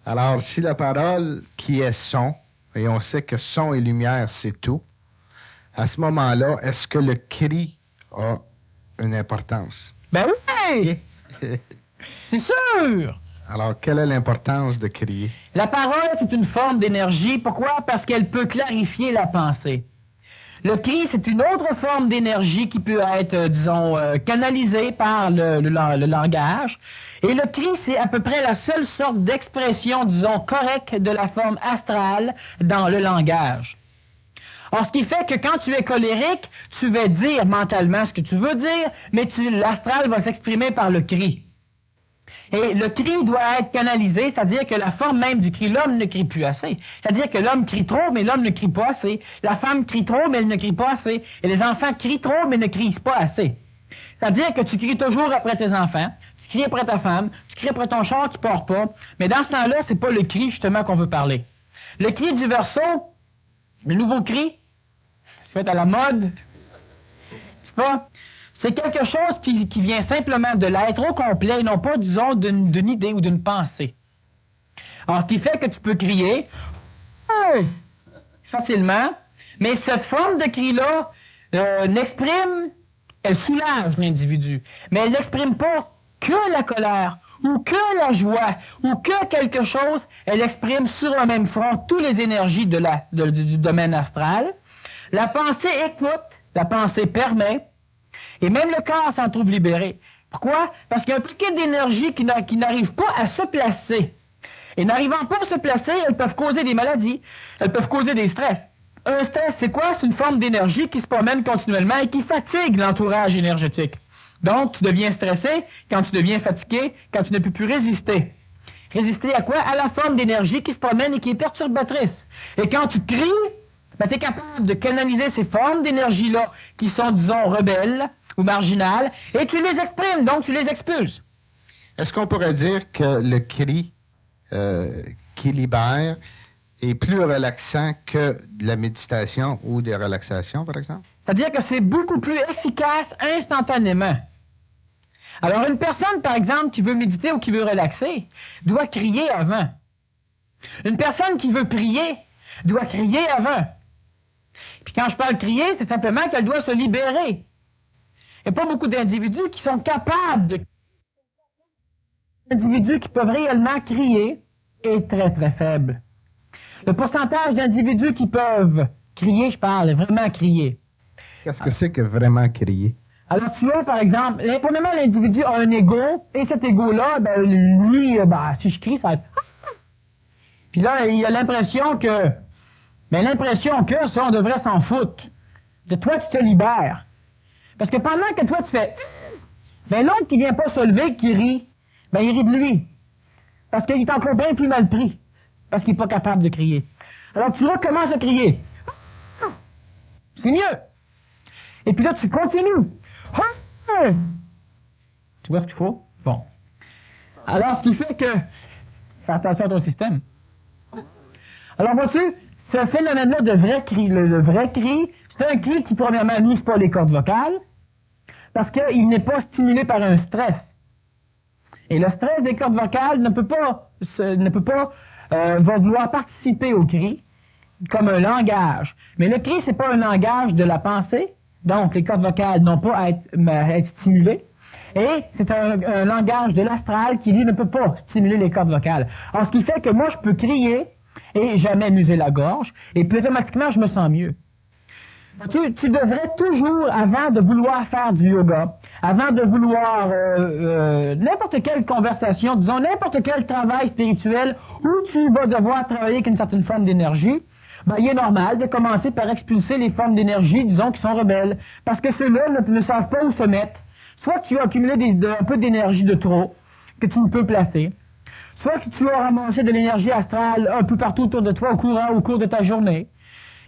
Alors, si la parole qui est son, et on sait que son et lumière, c'est tout, à ce moment-là, est-ce que le cri a une importance? Ben oui! C'est sûr! Alors, quelle est l'importance de crier? La parole, c'est une forme d'énergie. Pourquoi? Parce qu'elle peut clarifier la pensée. Le cri, c'est une autre forme d'énergie qui peut être, disons, canalisée par le langage. Et le cri, c'est à peu près la seule sorte d'expression, disons, correcte de la forme astrale dans le langage. Alors, ce qui fait que quand tu es colérique, tu vas dire mentalement ce que tu veux dire, mais l'astral va s'exprimer par le cri. Et le cri doit être canalisé, c'est-à-dire que la forme même du cri, l'homme ne crie plus assez. C'est-à-dire que l'homme crie trop, mais l'homme ne crie pas assez. La femme crie trop, mais elle ne crie pas assez. Et les enfants crient trop, mais ne crient pas assez. C'est-à-dire que tu cries toujours après tes enfants, tu cries après ta femme, tu cries après ton char qui part pas. Mais dans ce temps-là, c'est pas le cri, justement, qu'on veut parler. Le cri du Verseau, le nouveau cri, c'est fait à la mode, c'est pas... C'est quelque chose qui vient simplement de l'être au complet, et non pas, disons, d'une idée ou d'une pensée. Alors, ce qui fait que tu peux crier facilement, mais cette forme de cri-là n'exprime, elle soulage l'individu, mais elle n'exprime pas que la colère, ou que la joie, ou que quelque chose, elle exprime sur le même front toutes les énergies du domaine astral. La pensée écoute, la pensée permet, et même le corps s'en trouve libéré. Pourquoi? Parce qu'il y a un paquet d'énergie qui n'arrive pas à se placer. Et n'arrivant pas à se placer, elles peuvent causer des maladies, elles peuvent causer des stress. Un stress, c'est quoi? C'est une forme d'énergie qui se promène continuellement et qui fatigue l'entourage énergétique. Donc, tu deviens stressé quand tu deviens fatigué, quand tu ne peux plus résister. Résister à quoi? À la forme d'énergie qui se promène et qui est perturbatrice. Et quand tu cries, ben, tu es capable de canaliser ces formes d'énergie-là qui sont, disons, rebelles ou marginales, et tu les exprimes, donc tu les expulses. Est-ce qu'on pourrait dire que le cri qui libère est plus relaxant que de la méditation ou des relaxations, par exemple? C'est-à-dire que c'est beaucoup plus efficace instantanément. Alors, une personne, par exemple, qui veut méditer ou qui veut relaxer, doit crier avant. Une personne qui veut prier doit crier avant. Puis quand je parle crier, c'est simplement qu'elle doit se libérer. Il n'y a pas beaucoup d'individus qui sont capables de... L'individu qui peuvent réellement crier est très, très faible. Le pourcentage d'individus qui peuvent crier, je parle, vraiment crier. Qu'est-ce que c'est que vraiment crier? Alors, tu vois, par exemple, premièrement, l'individu a un ego, et cet ego-là, ben, lui, si je crie, ça va être... Puis là, il a l'impression que... Mais l'impression que, ça, on devrait s'en foutre. De toi, tu te libères. Parce que pendant que toi, tu fais... Ben, l'autre qui vient pas se lever, qui rit, ben, il rit de lui. Parce qu'il est encore bien plus mal pris. Parce qu'il est pas capable de crier. Alors, tu recommences à crier. C'est mieux. Et puis là, tu continues. Tu vois ce qu'il faut? Bon. Alors, ce qui fait que... Fais attention à ton système. Alors, vois-tu, ce phénomène-là de vrai cri, le vrai cri, c'est un cri qui, premièrement, n'use pas les cordes vocales, parce qu'il n'est pas stimulé par un stress. Et le stress des cordes vocales va vouloir participer au cri comme un langage. Mais le cri, c'est pas un langage de la pensée, donc les cordes vocales n'ont pas à être stimulées. Et c'est un langage de l'astral qui, lui, ne peut pas stimuler les cordes vocales. Alors, ce qui fait que moi, je peux crier et jamais muser la gorge, et puis automatiquement, je me sens mieux. Tu devrais toujours, avant de vouloir faire du yoga, avant de vouloir n'importe quelle conversation, disons n'importe quel travail spirituel où tu vas devoir travailler avec une certaine forme d'énergie, ben, il est normal de commencer par expulser les formes d'énergie, disons, qui sont rebelles. Parce que ceux-là ne savent pas où se mettre. Soit tu as accumulé un peu d'énergie de trop, que tu ne peux placer. Soit que tu as ramassé de l'énergie astrale un peu partout autour de toi au cours de ta journée.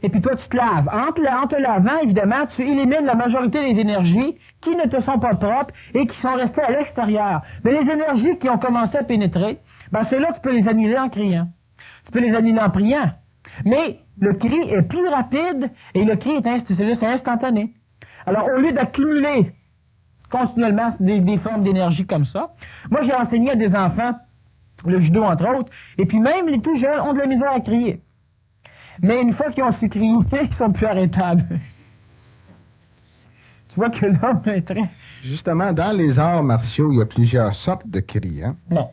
Et puis toi, tu te laves. En te lavant, évidemment, tu élimines la majorité des énergies qui ne te sont pas propres et qui sont restées à l'extérieur. Mais les énergies qui ont commencé à pénétrer, ben ceux-là, tu peux les annuler en criant. Tu peux les annuler en priant. Mais le cri est plus rapide et le cri c'est instantané. Alors, au lieu d'accumuler continuellement des formes d'énergie comme ça, moi, j'ai enseigné à des enfants le judo, entre autres, et puis même les tout jeunes ont de la misère à crier. Mais une fois qu'ils ont su crier, ils sont plus arrêtables. Tu vois que l'homme est très... Justement, dans les arts martiaux, il y a plusieurs sortes de cris, hein? Non.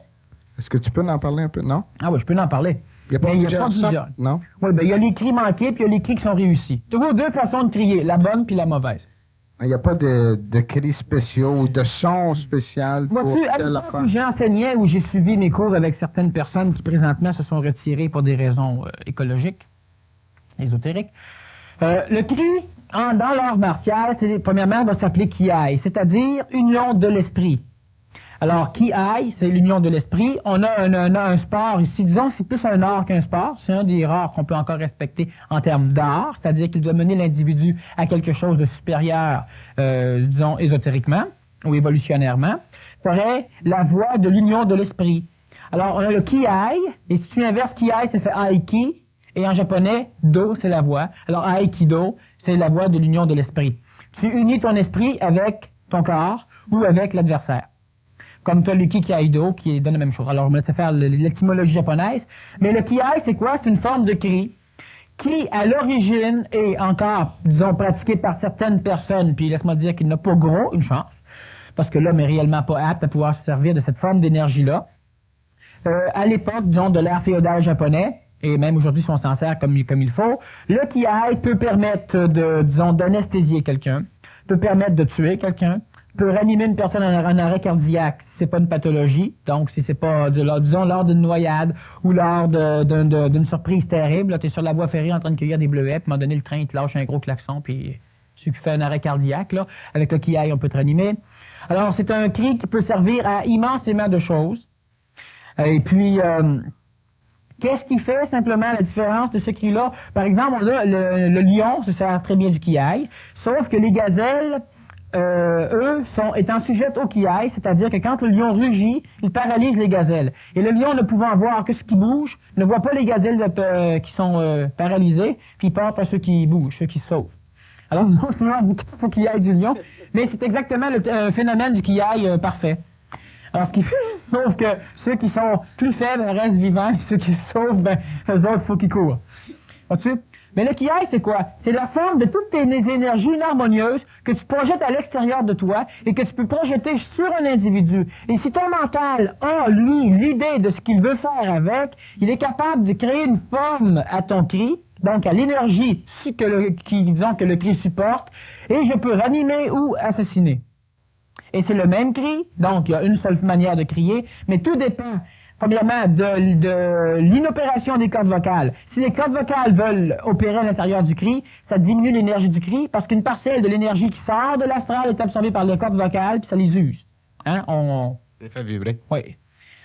Est-ce que tu peux en parler un peu, non? Ah oui, je peux en parler. Il n'y a pas plusieurs sortes, non? Oui, ben il y a les cris manqués, puis il y a les cris qui sont réussis. Toujours deux façons de crier, la bonne puis la mauvaise. Il n'y a pas de cris spéciaux ou de sons spéciaux pour telle affaire? Où j'enseignais, où j'ai suivi mes cours avec certaines personnes qui présentement se sont retirées pour des raisons écologiques, ésotériques, le cri, dans l'art martial, premièrement, va s'appeler Ki-ai, c'est-à-dire union de l'esprit. Alors, Ki-ai, c'est l'union de l'esprit. On a un sport ici, disons, c'est plus un art qu'un sport. C'est un des rares qu'on peut encore respecter en termes d'art, c'est-à-dire qu'il doit mener l'individu à quelque chose de supérieur, disons, ésotériquement ou évolutionnairement. Serait la voie de l'union de l'esprit. Alors, on a le Ki-ai, et si tu inverses Ki-ai, ça fait Aiki, et en japonais, Do, c'est la voie. Alors, Aikido, c'est la voie de l'union de l'esprit. Tu unis ton esprit avec ton corps ou avec l'adversaire. Comme tu as le Kikai-do qui donne la même chose. Alors, on va laisser faire l'étymologie japonaise. Mais le Ki-ai, c'est quoi? C'est une forme de cri qui, à l'origine, est encore, disons, pratiqué par certaines personnes, puis laisse-moi dire qu'il n'a pas gros, une chance, parce que l'homme est réellement pas apte à pouvoir se servir de cette forme d'énergie-là. À l'époque, disons, de l'ère féodale japonais, et même aujourd'hui, si on s'en sert comme il faut, le kiai peut permettre disons, d'anesthésier quelqu'un, peut permettre de tuer quelqu'un, peut ranimer une personne en arrêt cardiaque si c'est pas une pathologie, donc si c'est pas, disons, lors d'une noyade ou lors d'une surprise terrible, tu es sur la voie ferrée en train de cueillir des bleuets, puis à un moment donné, le train, il te lâche un gros klaxon, puis tu fais un arrêt cardiaque, là, avec le kiai, on peut te ranimer. Alors, c'est un cri qui peut servir à immensément de choses. Et puis, qu'est-ce qui fait simplement la différence de ce cri-là? Par exemple, on a le lion se sert très bien du kiai, sauf que les gazelles, eux, étant sujettes au kiai, c'est-à-dire que quand le lion rugit, il paralyse les gazelles. Et le lion, ne pouvant voir que ce qui bouge, ne voit pas les gazelles qui sont paralysées, puis il part par ceux qui bougent, ceux qui se sauvent. Alors, non seulement il faut qu'il y ait du lion, mais c'est exactement le phénomène du kiai parfait. Alors, ce qui fait, sauf que ceux qui sont plus faibles restent vivants, et ceux qui se sauvent, ben, eux autres, il faut qu'ils courent. Vois-tu? Mais le kiai, c'est quoi? C'est la forme de toutes tes énergies harmonieuses que tu projettes à l'extérieur de toi et que tu peux projeter sur un individu. Et si ton mental a, lui, l'idée de ce qu'il veut faire avec, il est capable de créer une forme à ton cri, donc à l'énergie que le cri supporte, et je peux ranimer ou assassiner. Et c'est le même cri, donc il y a une seule manière de crier, mais tout dépend, premièrement, de l'inopération des cordes vocales. Si les cordes vocales veulent opérer à l'intérieur du cri, ça diminue l'énergie du cri, parce qu'une parcelle de l'énergie qui sort de l'astral est absorbée par les cordes vocales, puis ça les use. Hein? Ça fait vibrer. Oui.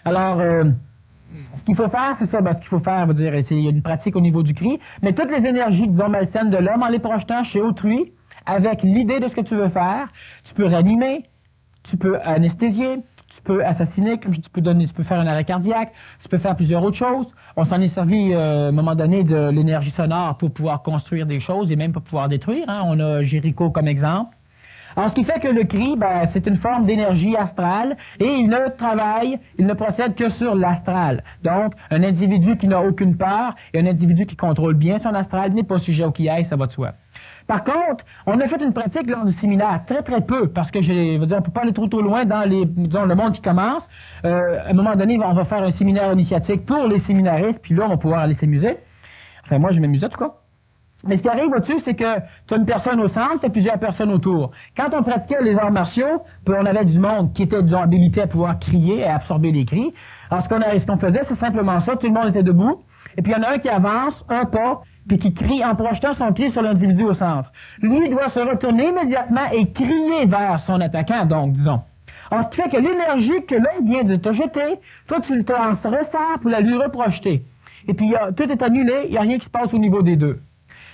Alors, ce qu'il faut faire, c'est ça, ce qu'il faut faire, il y a une pratique au niveau du cri, mais toutes les énergies, disons, malsaines de l'homme, en les projetant chez autrui, avec l'idée de ce que tu veux faire, tu peux ranimer, tu peux anesthésier, tu peux assassiner, comme tu peux faire un arrêt cardiaque, tu peux faire plusieurs autres choses. On s'en est servi à un moment donné de l'énergie sonore pour pouvoir construire des choses et même pour pouvoir détruire. Hein. On a Jéricho comme exemple. Alors, ce qui fait que le cri, c'est une forme d'énergie astrale et il ne procède que sur l'astral. Donc, un individu qui n'a aucune peur et un individu qui contrôle bien son astral n'est pas sujet au kiai, ça va de soi. Par contre, on a fait une pratique lors du séminaire, très très peu, parce que on ne peut pas aller trop loin dans le monde qui commence. À un moment donné, on va faire un séminaire initiatique pour les séminaristes, puis là, on va pouvoir aller s'amuser. Enfin, moi, je m'amusais en tout cas. Mais ce qui arrive au-dessus, c'est que tu as une personne au centre, tu as plusieurs personnes autour. Quand on pratiquait les arts martiaux, puis on avait du monde qui était, disons, habilité à pouvoir crier et à absorber les cris. Alors, ce qu'on faisait, c'est simplement ça, tout le monde était debout, et puis il y en a un qui avance, un pas, puis qui crie en projetant son cri sur l'individu au centre. Lui doit se retourner immédiatement et crier vers son attaquant, donc, disons. Alors, ce qui fait que l'énergie que l'autre vient de te jeter, toi, tu te ressors pour la lui reprojeter. Et puis, tout est annulé, il n'y a rien qui se passe au niveau des deux.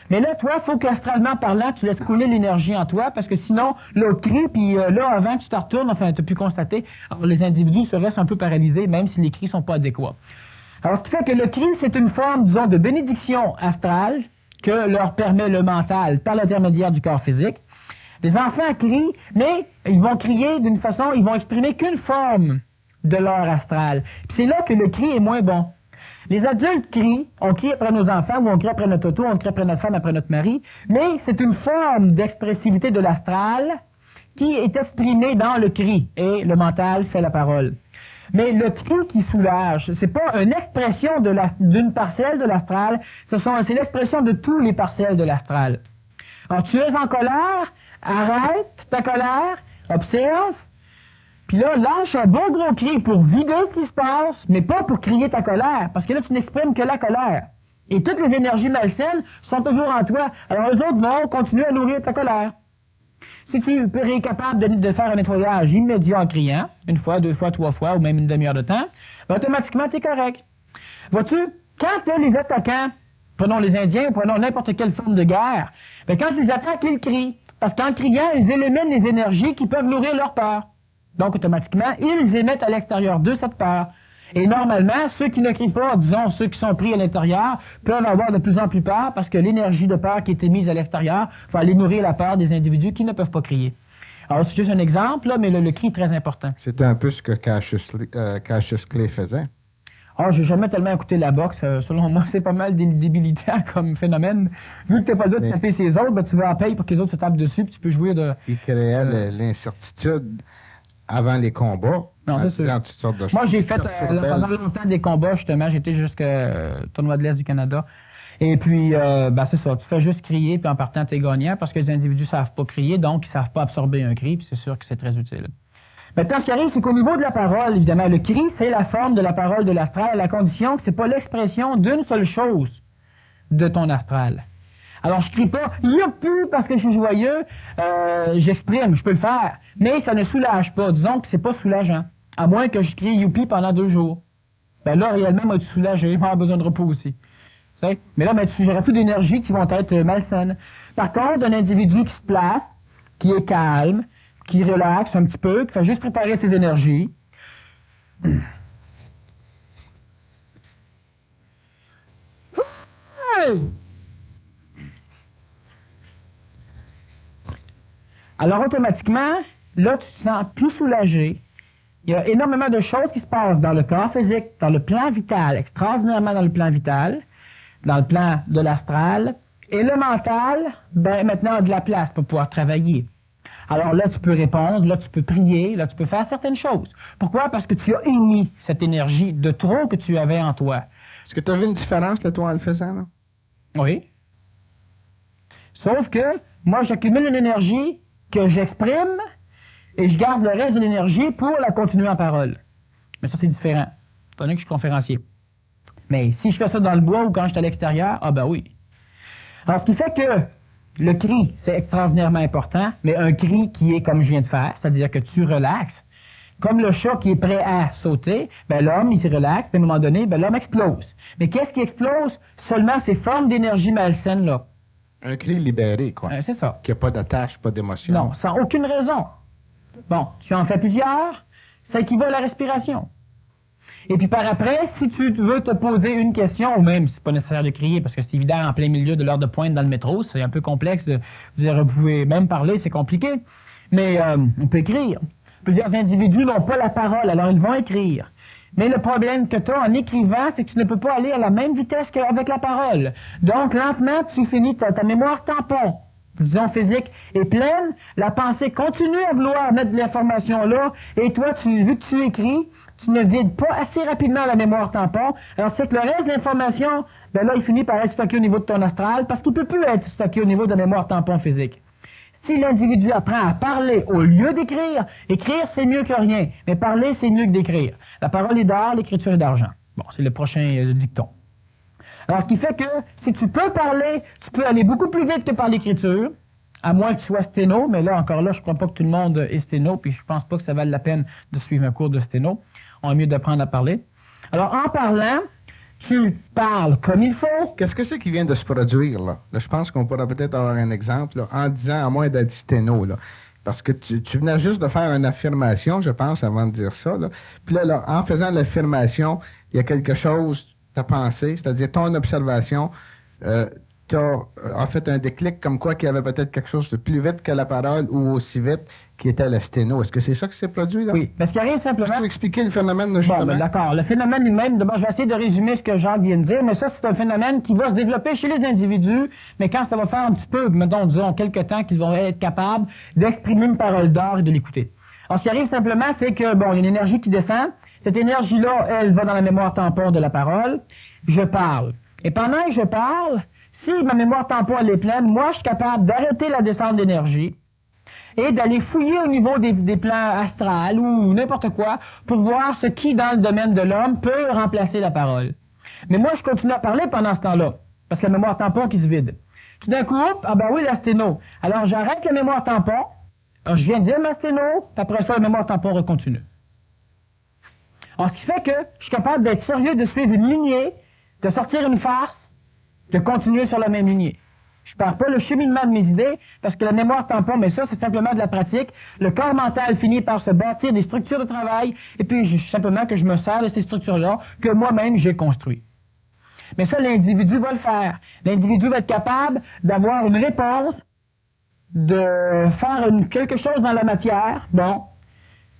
Mais là, toi, il faut qu'astralement parlant, tu laisses couler l'énergie en toi, parce que sinon, l'autre crie, puis là, avant que tu te retournes, enfin, tu as pu constater, alors, les individus se restent un peu paralysés, même si les cris sont pas adéquats. Alors, ce qui fait que le cri, c'est une forme, disons, de bénédiction astrale que leur permet le mental par l'intermédiaire du corps physique. Les enfants crient, mais ils vont crier d'une façon, ils vont exprimer qu'une forme de leur astral. Puis c'est là que le cri est moins bon. Les adultes crient, on crie après nos enfants, ou on crie après notre auto, on crie après notre femme, après notre mari, mais c'est une forme d'expressivité de l'astral qui est exprimée dans le cri, et le mental fait la parole. Mais le cri qui soulage, c'est pas une expression d'une parcelle de l'astral, c'est l'expression de tous les parcelles de l'astral. Alors, tu es en colère, arrête ta colère, observe, puis là, lâche un bon gros cri pour vider ce qui se passe, mais pas pour crier ta colère, parce que là, tu n'exprimes que la colère. Et toutes les énergies malsaines sont toujours en toi, alors eux autres vont continuer à nourrir ta colère. Si tu es capable de faire un nettoyage immédiat en criant, une fois, deux fois, trois fois, ou même une demi-heure de temps, automatiquement, tu es correct. Vois-tu, quand les attaquants, prenons les Indiens, prenons n'importe quelle forme de guerre, quand ils attaquent, ils crient. Parce qu'en criant, ils éliminent les énergies qui peuvent nourrir leur peur. Donc, automatiquement, ils émettent à l'extérieur d'eux cette peur. Et normalement, ceux qui ne crient pas, disons, ceux qui sont pris à l'intérieur, peuvent avoir de plus en plus peur parce que l'énergie de peur qui est émise à l'extérieur va aller nourrir la peur des individus qui ne peuvent pas crier. Alors, c'est juste un exemple, là, mais le cri est très important. C'est un peu ce que Cassius Clay faisait. Oh, j'ai jamais tellement écouté la boxe. Selon moi, c'est pas mal débilitant comme phénomène. Vu que t'as pas le droit de taper ses autres, ben, tu vas en payer pour que les autres se tapent dessus, puis tu peux jouer de... Il créait l'incertitude avant les combats. Non, c'est sûr. Toutes sortes de Moi, choses. j'ai fait pendant longtemps des combats, justement. J'étais jusqu'au tournoi de l'Est du Canada. Et puis, ben, c'est ça. Tu fais juste crier, puis en partant, t'es gagnant, parce que les individus savent pas crier, donc ils savent pas absorber un cri, puis c'est sûr que c'est très utile. Maintenant, ce qui arrive, c'est qu'au niveau de la parole, évidemment, le cri, c'est la forme de la parole de l'astral, à la condition que c'est pas l'expression d'une seule chose de ton astral. Alors, je crie pas « youpi » parce que je suis joyeux, j'exprime, je peux le faire, mais ça ne soulage pas. Disons que c'est pas soulageant, à moins que je crie « youpi » pendant 2 jours. Ben là, réellement, moi, tu soulages, j'ai vraiment besoin de repos aussi. T'sais? Mais là, ben, j'aurai plus d'énergie qui vont être malsaines. Par contre, un individu qui se place, qui est calme, qui relaxe un petit peu, qui fait juste préparer ses énergies. Alors, automatiquement, là, tu te sens plus soulagé. Il y a énormément de choses qui se passent dans le corps physique, dans le plan vital, extraordinairement dans le plan vital, dans le plan de l'astral. Et le mental, ben, maintenant, a de la place pour pouvoir travailler. Alors là, tu peux répondre, là, tu peux prier, là, tu peux faire certaines choses. Pourquoi? Parce que tu as émis cette énergie de trop que tu avais en toi. Est-ce que tu as vu une différence, là, toi, en le faisant, là? Oui. Sauf que, moi, j'accumule une énergie que j'exprime et je garde le reste de l'énergie pour la continuer en parole. Mais ça, c'est différent, étant donné que je suis conférencier. Mais si je fais ça dans le bois ou quand je suis à l'extérieur, ah ben oui. Alors, ce qui fait que le cri, c'est extraordinairement important, mais un cri qui est comme je viens de faire, c'est-à-dire que tu relaxes. Comme le chat qui est prêt à sauter, ben l'homme, il se relaxe, puis à un moment donné, ben l'homme explose. Mais qu'est-ce qui explose? Seulement ces formes d'énergie malsaine-là. Un cri libéré, quoi. C'est ça. Qui n'a pas d'attache, pas d'émotion. Non, sans aucune raison. Bon, tu en fais plusieurs, ça équivaut à la respiration. Et puis par après, si tu veux te poser une question, ou même, c'est pas nécessaire de crier, parce que c'est évident, en plein milieu de l'heure de pointe dans le métro, c'est un peu complexe de dire, vous pouvez même parler, c'est compliqué. Mais on peut écrire. Plusieurs individus n'ont pas la parole, alors ils vont écrire. Mais le problème que tu as en écrivant, c'est que tu ne peux pas aller à la même vitesse qu'avec la parole. Donc, lentement, tu finis ta mémoire tampon, disons physique, est pleine, la pensée continue à vouloir mettre de l'information là, et toi, vu que tu écris, tu ne vides pas assez rapidement la mémoire tampon. Alors, c'est que le reste de l'information, ben là, il finit par être stocké au niveau de ton astral, parce qu'il ne peut plus être stocké au niveau de la mémoire tampon physique. Si l'individu apprend à parler au lieu d'écrire, écrire, c'est mieux que rien. Mais parler, c'est mieux que d'écrire. La parole est d'or, l'écriture est d'argent. Bon, c'est le prochain dicton. Alors, ce qui fait que, si tu peux parler, tu peux aller beaucoup plus vite que par l'écriture, à moins que tu sois sténo, mais là, encore là, je crois pas que tout le monde est sténo, puis je pense pas que ça vaille la peine de suivre un cours de sténo. On est mieux d'apprendre à parler. Alors, en parlant, tu parles comme il faut. Qu'est-ce que c'est qui vient de se produire, là? Là, je pense qu'on pourrait peut-être avoir un exemple, là, en disant, à moins d'être sténo, là. Parce que tu venais juste de faire une affirmation, je pense, avant de dire ça, là. Puis là, en faisant l'affirmation, il y a quelque chose, ta pensée, c'est-à-dire ton observation, a fait un déclic comme quoi qu'il y avait peut-être quelque chose de plus vite que la parole ou aussi vite qui était le sténo. Est-ce que c'est ça qui s'est produit, là? Oui, parce qu'il n'y a rien simplement... Tu peux expliquer le phénomène, justement? Bon, ben, d'accord. Le phénomène lui-même, d'abord, je vais essayer de résumer ce que Jacques vient de dire, mais ça, c'est un phénomène qui va se développer chez les individus, mais quand ça va faire un petit peu, mettons, disons, quelques temps qu'ils vont être capables d'exprimer une parole d'or et de l'écouter. Alors, ce qui arrive simplement, c'est que, bon, il y a une énergie qui descend. Cette énergie-là, elle va dans la mémoire tampon de la parole. Je parle. Et pendant que je parle, si ma mémoire tampon, elle est pleine, moi, je suis capable d'arrêter la descente d'énergie et d'aller fouiller au niveau des plans astrales ou n'importe quoi pour voir ce qui, dans le domaine de l'homme, peut remplacer la parole. Mais moi, je continue à parler pendant ce temps-là, parce que la mémoire tampon qui se vide. Tout d'un coup, ah ben oui, la sténo. Alors, j'arrête la mémoire tampon, alors je viens de dire ma sténo, puis après ça, la mémoire tampon recontinue. Alors, ce qui fait que je suis capable d'être sérieux, de suivre une lignée, de sortir une farce, de continuer sur la même lignée. Je perds pas le cheminement de mes idées, parce que la mémoire tampon, mais ça, c'est simplement de la pratique. Le corps mental finit par se bâtir des structures de travail, et puis simplement que je me sers de ces structures-là, que moi-même j'ai construites. Mais ça, l'individu va le faire. L'individu va être capable d'avoir une réponse, de faire quelque chose dans la matière, bon,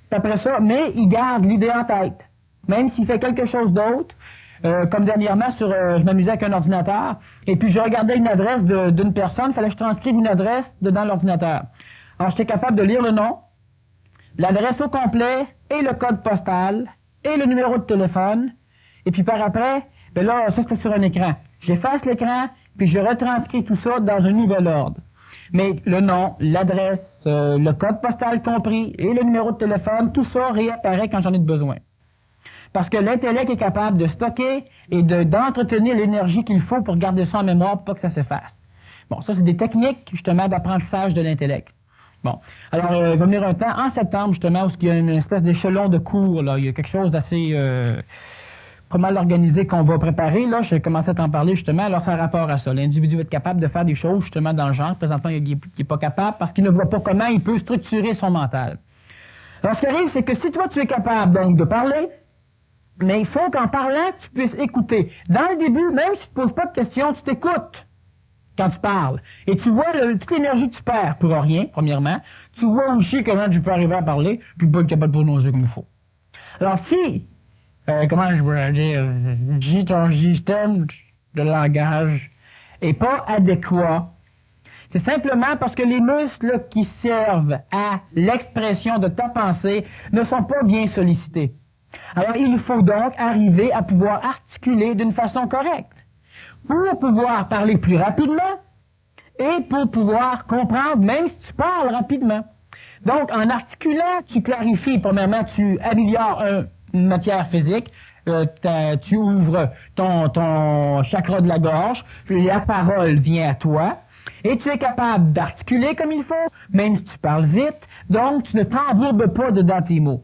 puis après ça, mais il garde l'idée en tête. même s'il fait quelque chose d'autre. Comme dernièrement, je m'amusais avec un ordinateur, et puis je regardais une adresse d'une personne, il fallait que je transcrive une adresse dans l'ordinateur. Alors, j'étais capable de lire le nom, l'adresse au complet, et le code postal, et le numéro de téléphone, et puis par après, ben là, ça c'était sur un écran. J'efface l'écran, puis je retranscris tout ça dans un nouvel ordre. Mais le nom, l'adresse, le code postal compris, et le numéro de téléphone, tout ça réapparaît quand j'en ai besoin. Parce que l'intellect est capable de stocker et d'entretenir l'énergie qu'il faut pour garder ça en mémoire pour pas que ça s'efface. Bon, ça, c'est des techniques, justement, d'apprentissage de l'intellect. Bon. Alors, il va venir un temps, en septembre, justement, où il y a une espèce d'échelon de cours, là. Il y a quelque chose d'assez pas mal organisé qu'on va préparer, là. Je commençais à t'en parler, justement. Alors, ça a rapport à ça. L'individu va être capable de faire des choses, justement, dans le genre. Présentement, il n'est pas capable parce qu'il ne voit pas comment il peut structurer son mental. Alors, ce qui arrive, c'est que si toi, tu es capable, donc, de parler, mais il faut qu'en parlant, tu puisses écouter. Dans le début, même si tu ne poses pas de questions, tu t'écoutes quand tu parles. Et tu vois toute l'énergie que tu perds pour rien, premièrement. Tu vois aussi comment tu peux arriver à parler, puis pas être capable de prononcer comme il faut. Alors si, comment je pourrais dire, si ton système de langage est pas adéquat, c'est simplement parce que les muscles qui servent à l'expression de ta pensée ne sont pas bien sollicités. Alors, il faut donc arriver à pouvoir articuler d'une façon correcte pour pouvoir parler plus rapidement et pour pouvoir comprendre même si tu parles rapidement. Donc, en articulant, tu clarifies, premièrement, tu améliores une matière physique, tu ouvres ton chakra de la gorge, puis la parole vient à toi, et tu es capable d'articuler comme il faut, même si tu parles vite, donc tu ne t'embourbes pas dedans tes mots.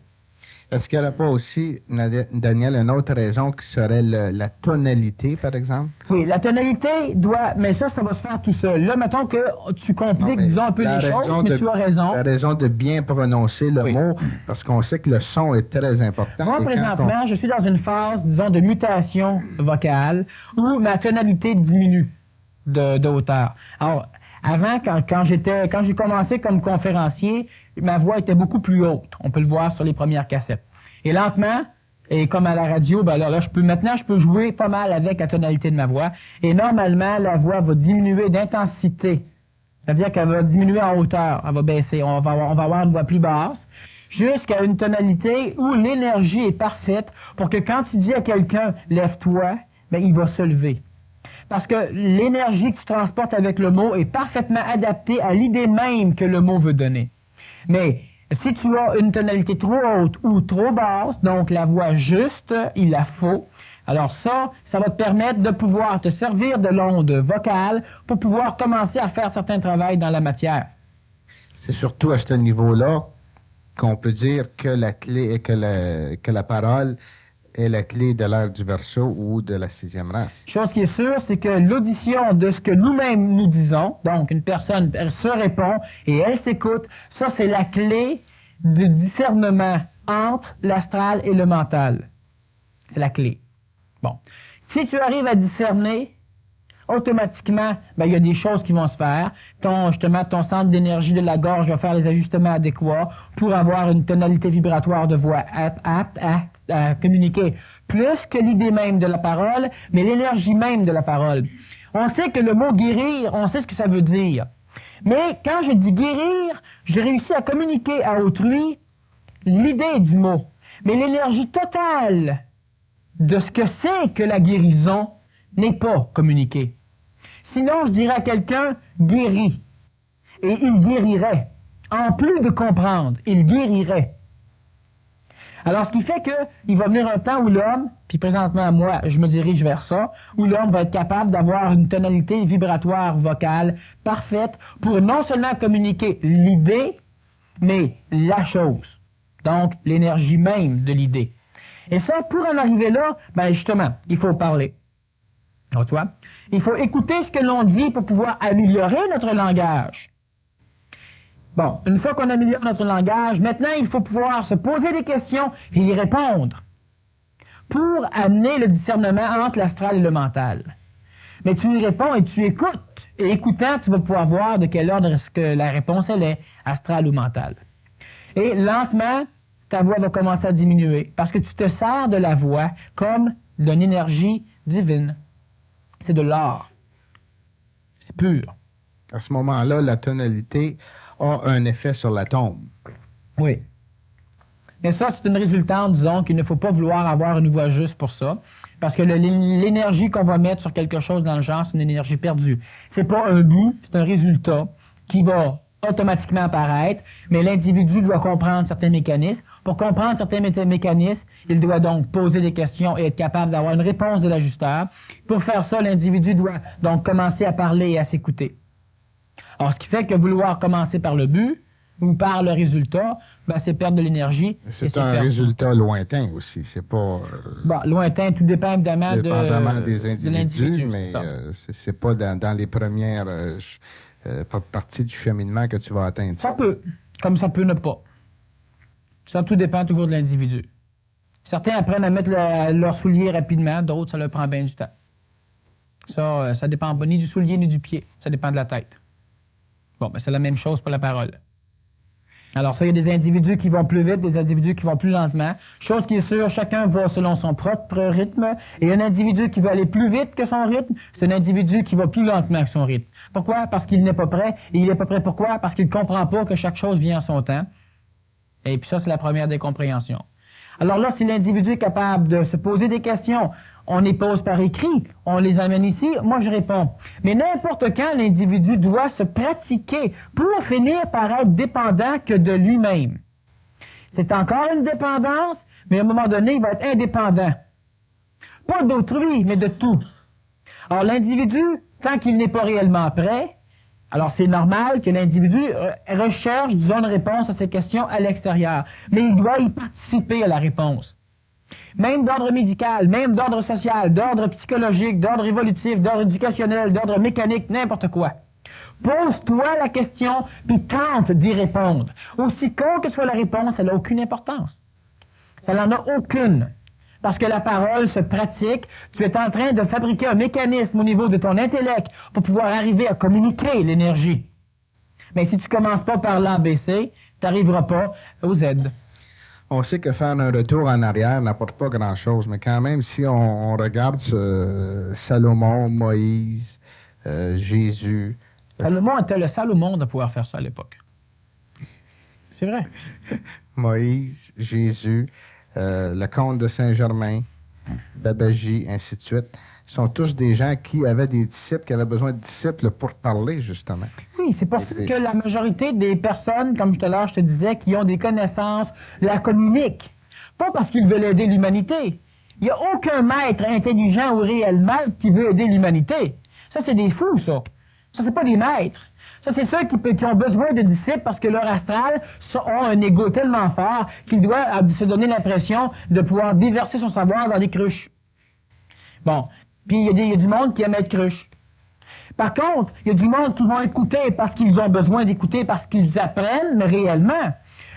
Est-ce qu'il n'y aurait pas aussi, Daniel, une autre raison qui serait la tonalité, par exemple? Oui, la tonalité doit... Mais ça va se faire tout seul. Là, mettons que tu compliques, disons, un peu les choses, mais tu as raison. La raison de bien prononcer le mot, parce qu'on sait que le son est très important. Moi, présentement, je suis dans une phase, disons, de mutation vocale, où ma tonalité diminue de hauteur. Alors, avant, quand j'ai commencé comme conférencier, ma voix était beaucoup plus haute. On peut le voir sur les premières cassettes. Et lentement, et comme à la radio, ben là, maintenant, je peux jouer pas mal avec la tonalité de ma voix. Et normalement, la voix va diminuer d'intensité. C'est-à-dire qu'elle va diminuer en hauteur. Elle va baisser. On va avoir une voix plus basse. Jusqu'à une tonalité où l'énergie est parfaite pour que quand tu dis à quelqu'un, lève-toi, ben, il va se lever. Parce que l'énergie que tu transportes avec le mot est parfaitement adaptée à l'idée même que le mot veut donner. Mais si tu as une tonalité trop haute ou trop basse, donc la voix juste, il la faut, alors ça va te permettre de pouvoir te servir de l'onde vocale pour pouvoir commencer à faire certains travaux dans la matière. C'est surtout à ce niveau-là qu'on peut dire que la clé que la parole est la clé de l'ère du verso ou de la 6e race. Chose qui est sûre, c'est que l'audition de ce que nous-mêmes nous disons, donc une personne, elle se répond et elle s'écoute, ça c'est la clé du discernement entre l'astral et le mental. C'est la clé. Bon. Si tu arrives à discerner, automatiquement, ben, il y a des choses qui vont se faire. Ton centre d'énergie de la gorge va faire les ajustements adéquats pour avoir une tonalité vibratoire de voix apte à communiquer plus que l'idée même de la parole, mais l'énergie même de la parole. On sait que le mot guérir, on sait ce que ça veut dire. Mais quand je dis guérir, j'ai réussi à communiquer à autrui l'idée du mot. Mais l'énergie totale de ce que c'est que la guérison n'est pas communiquée. Sinon, je dirais à quelqu'un, guéris. Et il guérirait. En plus de comprendre, il guérirait. Alors, ce qui fait qu'il va venir un temps où l'homme, puis présentement, moi, je me dirige vers ça, où l'homme va être capable d'avoir une tonalité vibratoire vocale parfaite pour non seulement communiquer l'idée, mais la chose. Donc, l'énergie même de l'idée. Et ça, pour en arriver là, ben justement, il faut parler. Donc, tu vois, il faut écouter ce que l'on dit pour pouvoir améliorer notre langage. Bon, une fois qu'on améliore notre langage, maintenant, il faut pouvoir se poser des questions et y répondre pour amener le discernement entre l'astral et le mental. Mais tu y réponds et tu écoutes. Et écoutant, tu vas pouvoir voir de quel ordre est-ce que la réponse elle est, astrale ou mentale. Et lentement, ta voix va commencer à diminuer parce que tu te sers de la voix comme d'une énergie divine. C'est de l'or. C'est pur. À ce moment-là, la tonalité a un effet sur la tombe. Oui. Mais ça, c'est une résultante, disons, qu'il ne faut pas vouloir avoir une voix juste pour ça. Parce que l'énergie qu'on va mettre sur quelque chose dans le genre, c'est une énergie perdue. C'est pas un but, c'est un résultat qui va automatiquement apparaître, mais l'individu doit comprendre certains mécanismes. Pour comprendre certains mécanismes, il doit donc poser des questions et être capable d'avoir une réponse de l'ajusteur. Pour faire ça, l'individu doit donc commencer à parler et à s'écouter. Alors, ce qui fait que vouloir commencer par le but ou par le résultat, ben, c'est perdre de l'énergie. C'est un résultat lointain aussi, c'est pas... Bon, lointain, tout dépend évidemment des individus, mais c'est pas dans les premières parties du cheminement que tu vas atteindre. Ça peut, comme ça peut ne pas. Ça, tout dépend toujours de l'individu. Certains apprennent à mettre leurs souliers rapidement, d'autres, ça leur prend bien du temps. Ça dépend pas ni du soulier ni du pied, ça dépend de la tête. Bon, ben c'est la même chose pour la parole. Alors ça, il y a des individus qui vont plus vite, des individus qui vont plus lentement. Chose qui est sûre, chacun va selon son propre rythme. Et un individu qui va aller plus vite que son rythme, c'est un individu qui va plus lentement que son rythme. Pourquoi? Parce qu'il n'est pas prêt. Et il n'est pas prêt pourquoi? Parce qu'il ne comprend pas que chaque chose vient à son temps. Et puis ça, c'est la première des compréhensions. Alors là, si l'individu est capable de se poser des questions, on les pose par écrit, on les amène ici, moi je réponds. Mais n'importe quand, l'individu doit se pratiquer pour finir par être dépendant que de lui-même. C'est encore une dépendance, mais à un moment donné, il va être indépendant. Pas d'autrui, mais de tout. Alors l'individu, tant qu'il n'est pas réellement prêt, alors c'est normal que l'individu recherche, disons, une réponse à ces questions à l'extérieur. Mais il doit y participer à la réponse. Même d'ordre médical, même d'ordre social, d'ordre psychologique, d'ordre évolutif, d'ordre éducationnel, d'ordre mécanique, n'importe quoi. Pose-toi la question, puis tente d'y répondre. Aussi con que soit la réponse, elle n'a aucune importance. Ça n'en a aucune. Parce que la parole se pratique, tu es en train de fabriquer un mécanisme au niveau de ton intellect pour pouvoir arriver à communiquer l'énergie. Mais si tu commences pas par l'ABC, tu n'arriveras pas au Z. On sait que faire un retour en arrière n'apporte pas grand-chose, mais quand même, si on regarde Salomon, Moïse, Jésus... Salomon était le seul au monde à pouvoir faire ça à l'époque. C'est vrai. Moïse, Jésus, le comte de Saint-Germain, Babaji, ainsi de suite, sont tous des gens qui avaient des disciples, qui avaient besoin de disciples pour parler, justement. Oui, c'est parce que la majorité des personnes, comme tout à l'heure je te disais, qui ont des connaissances, la communiquent. Pas parce qu'ils veulent aider l'humanité. Il n'y a aucun maître intelligent ou réellement qui veut aider l'humanité. Ça, c'est des fous, ça. Ça, c'est pas des maîtres. Ça, c'est ceux qui ont besoin de disciples parce que leur astral ont un ego tellement fort qu'ils doivent se donner l'impression de pouvoir déverser son savoir dans des cruches. Bon. Puis il y a du monde qui aime être cruche. Par contre, il y a du monde qui vont écouter parce qu'ils ont besoin d'écouter, parce qu'ils apprennent réellement.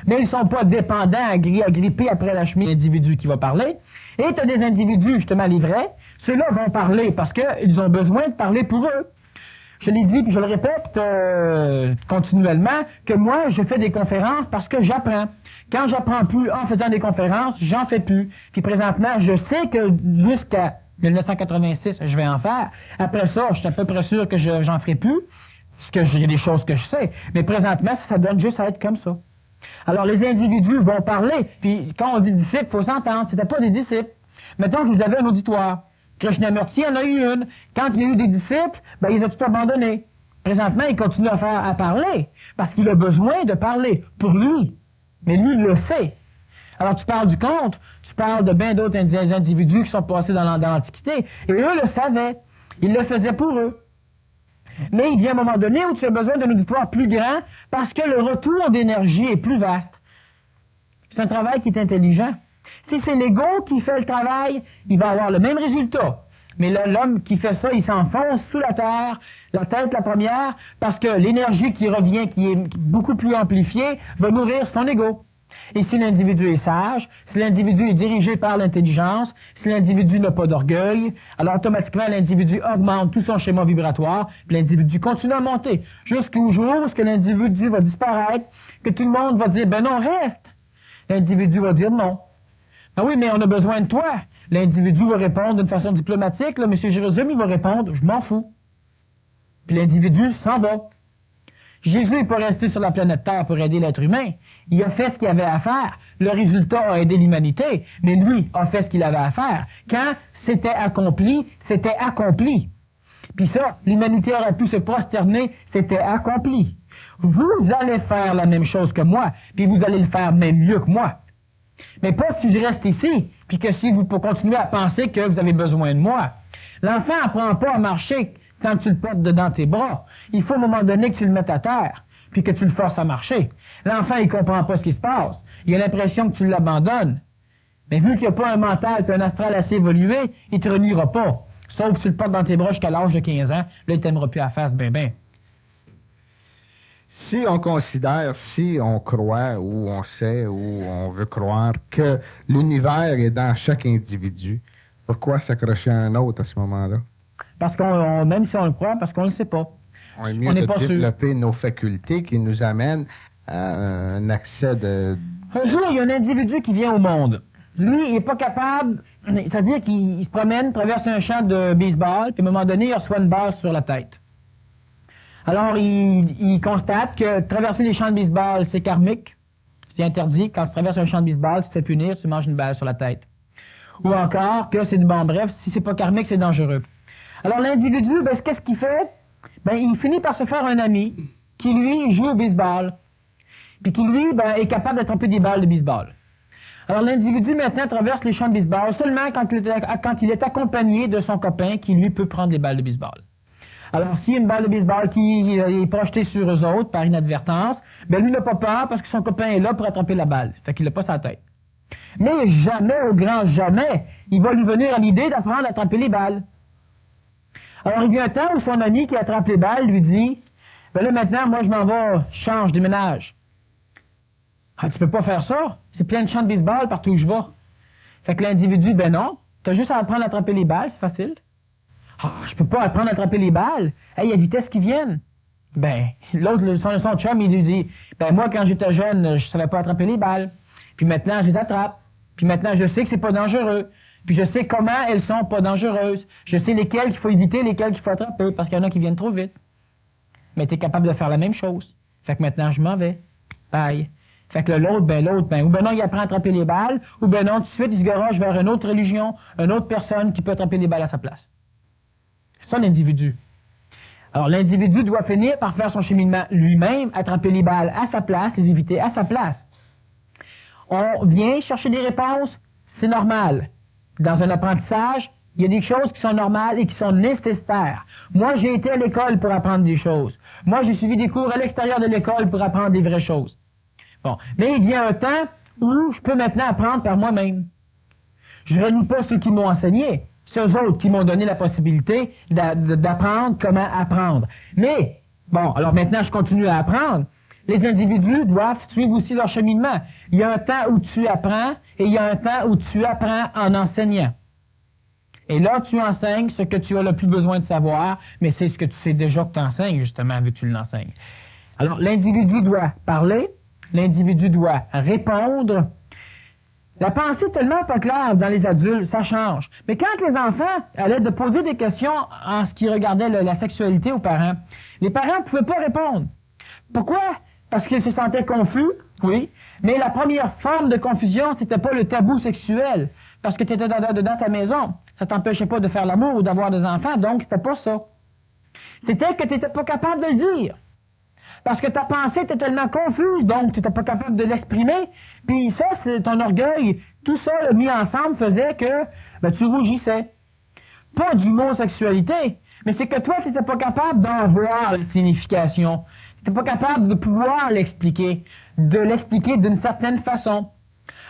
Mais ils ne sont pas dépendants, agrippés après la chemise de l'individu qui va parler. Et tu as des individus, justement, les vrais, ceux-là vont parler parce qu'ils ont besoin de parler pour eux. Je l'ai dit, puis je le répète continuellement, que moi, je fais des conférences parce que j'apprends. Quand j'apprends plus en faisant des conférences, j'en fais plus. Puis présentement, je sais que jusqu'à 1986, je vais en faire. Après ça, je suis à peu près sûr que j'en ferai plus, parce que il y a des choses que je sais. Mais présentement, ça donne juste à être comme ça. Alors, les individus vont parler, puis quand on dit disciples, il faut s'entendre, c'était pas des disciples. Mettons que vous avez un auditoire. Krishnamurti en a eu une. Quand il y a eu des disciples, ben, il a tout abandonné. Présentement, il continue à parler, parce qu'il a besoin de parler, pour lui. Mais lui, il le fait. Alors, tu parles du conte, tu parles de bien d'autres individus qui sont passés dans l'Antiquité, et eux le savaient. Ils le faisaient pour eux. Mais il vient un moment donné où tu as besoin d'un auditoire plus grand, parce que le retour d'énergie est plus vaste. C'est un travail qui est intelligent. Si c'est l'ego qui fait le travail, il va avoir le même résultat. Mais l'homme qui fait ça, il s'enfonce sous la terre, la tête la première, parce que l'énergie qui revient, qui est beaucoup plus amplifiée, va nourrir son ego. Et si l'individu est sage, si l'individu est dirigé par l'intelligence, si l'individu n'a pas d'orgueil, alors automatiquement l'individu augmente tout son schéma vibratoire, puis l'individu continue à monter, jusqu'au jour où l'individu va disparaître, que tout le monde va dire, ben non, reste. L'individu va dire non. Ah oui, mais on a besoin de toi. L'individu va répondre d'une façon diplomatique. Là, M. Jérusalem, il va répondre, je m'en fous. Puis l'individu s'en va. Jésus n'est pas resté sur la planète Terre pour aider l'être humain. Il a fait ce qu'il avait à faire. Le résultat a aidé l'humanité, mais lui a fait ce qu'il avait à faire. Quand c'était accompli, c'était accompli. Puis ça, l'humanité aurait pu se prosterner, c'était accompli. Vous allez faire la même chose que moi, puis vous allez le faire même mieux que moi. Mais pas si je reste ici, puis que si vous continuez à penser que vous avez besoin de moi. L'enfant n'apprend pas à marcher quand tu le portes dedans tes bras. Il faut à un moment donné que tu le mettes à terre, puis que tu le forces à marcher. L'enfant, il comprend pas ce qui se passe. Il a l'impression que tu l'abandonnes. Mais vu qu'il n'a pas un mental et un astral assez évolué, il te reniera pas. Sauf que tu le portes dans tes bras jusqu'à l'âge de 15 ans, là, il t'aimera plus à la face, ben. Si on considère, si on croit, ou on sait, ou on veut croire que l'univers est dans chaque individu, pourquoi s'accrocher à un autre à ce moment-là? Parce qu'on, même si on le croit, parce qu'on le sait pas. On est mieux de développer nos facultés qui nous amènent à un accès de... Un jour, il y a un individu qui vient au monde. Lui, il n'est pas capable, c'est-à-dire qu'il se promène, traverse un champ de baseball, puis à un moment donné, il reçoit une balle sur la tête. Alors, il constate que traverser les champs de baseball, c'est karmique. C'est interdit. Quand tu traverses un champ de baseball, tu te fais punir, tu manges une balle sur la tête. Ou encore que c'est bon, bref, si c'est pas karmique, c'est dangereux. Alors, l'individu, qu'est-ce qu'il fait? Il finit par se faire un ami qui, lui, joue au baseball. Puis qui, lui, est capable d'attraper des balles de baseball. Alors, l'individu, maintenant, traverse les champs de baseball seulement quand il est accompagné de son copain qui, lui, peut prendre les balles de baseball. Alors, s'il y a une balle de baseball qui est projetée sur eux autres par inadvertance, lui n'a pas peur parce que son copain est là pour attraper la balle. Fait qu'il n'a pas sa tête. Mais jamais, au grand jamais, il va lui venir à l'idée d'apprendre à attraper les balles. Alors, il vient un temps où son ami qui attrape les balles lui dit, là, maintenant, moi, je m'en vais, je change, déménage. Ah, tu peux pas faire ça. C'est plein de champs de baseball partout où je vais. Fait que l'individu, non, t'as juste à apprendre à attraper les balles, c'est facile. Ah, je peux pas apprendre à attraper les balles. Hey, il y a vitesse qui viennent. L'autre, son chum, il lui dit, moi, quand j'étais jeune, je savais pas attraper les balles. Puis maintenant, je les attrape. Puis maintenant, je sais que c'est pas dangereux. Puis je sais comment elles sont pas dangereuses. Je sais lesquelles qu'il faut éviter, lesquelles qu'il faut attraper, parce qu'il y en a qui viennent trop vite. Mais t'es capable de faire la même chose. Fait que maintenant, je m'en vais. Bye. Fait que l'autre, ou non, il apprend à attraper les balles, ou non, tout de suite, il se garage vers une autre religion, une autre personne qui peut attraper les balles à sa place. C'est ça l'individu. Alors l'individu doit finir par faire son cheminement lui-même, attraper les balles à sa place, les éviter à sa place. On vient chercher des réponses, c'est normal. Dans un apprentissage, il y a des choses qui sont normales et qui sont nécessaires. Moi, j'ai été à l'école pour apprendre des choses. Moi, j'ai suivi des cours à l'extérieur de l'école pour apprendre des vraies choses. Bon, mais il y a un temps où je peux maintenant apprendre par moi-même. Je ne renie pas ceux qui m'ont enseigné. C'est eux autres qui m'ont donné la possibilité d'apprendre comment apprendre. Mais, alors maintenant je continue à apprendre. Les individus doivent suivre aussi leur cheminement. Il y a un temps où tu apprends et il y a un temps où tu apprends en enseignant. Et là, tu enseignes ce que tu as le plus besoin de savoir, mais c'est ce que tu sais déjà que tu enseignes, justement, vu que tu l'enseignes. Alors, l'individu doit parler, l'individu doit répondre. La pensée est tellement pas claire dans les adultes, ça change. Mais quand les enfants allaient de poser des questions en ce qui regardait la sexualité aux parents, les parents ne pouvaient pas répondre. Pourquoi? Parce qu'ils se sentaient confus, oui, mais la première forme de confusion, c'était pas le tabou sexuel, parce que tu étais dans ta maison. Ça t'empêchait pas de faire l'amour ou d'avoir des enfants, donc c'était pas ça. C'était que tu n'étais pas capable de le dire. Parce que ta pensée était tellement confuse, donc tu n'étais pas capable de l'exprimer. Puis ça, c'est ton orgueil. Tout ça, mis ensemble, faisait que tu rougissais. Pas d'homosexualité, mais c'est que toi, tu n'étais pas capable d'en voir la signification. Tu n'étais pas capable de pouvoir l'expliquer, de l'expliquer d'une certaine façon.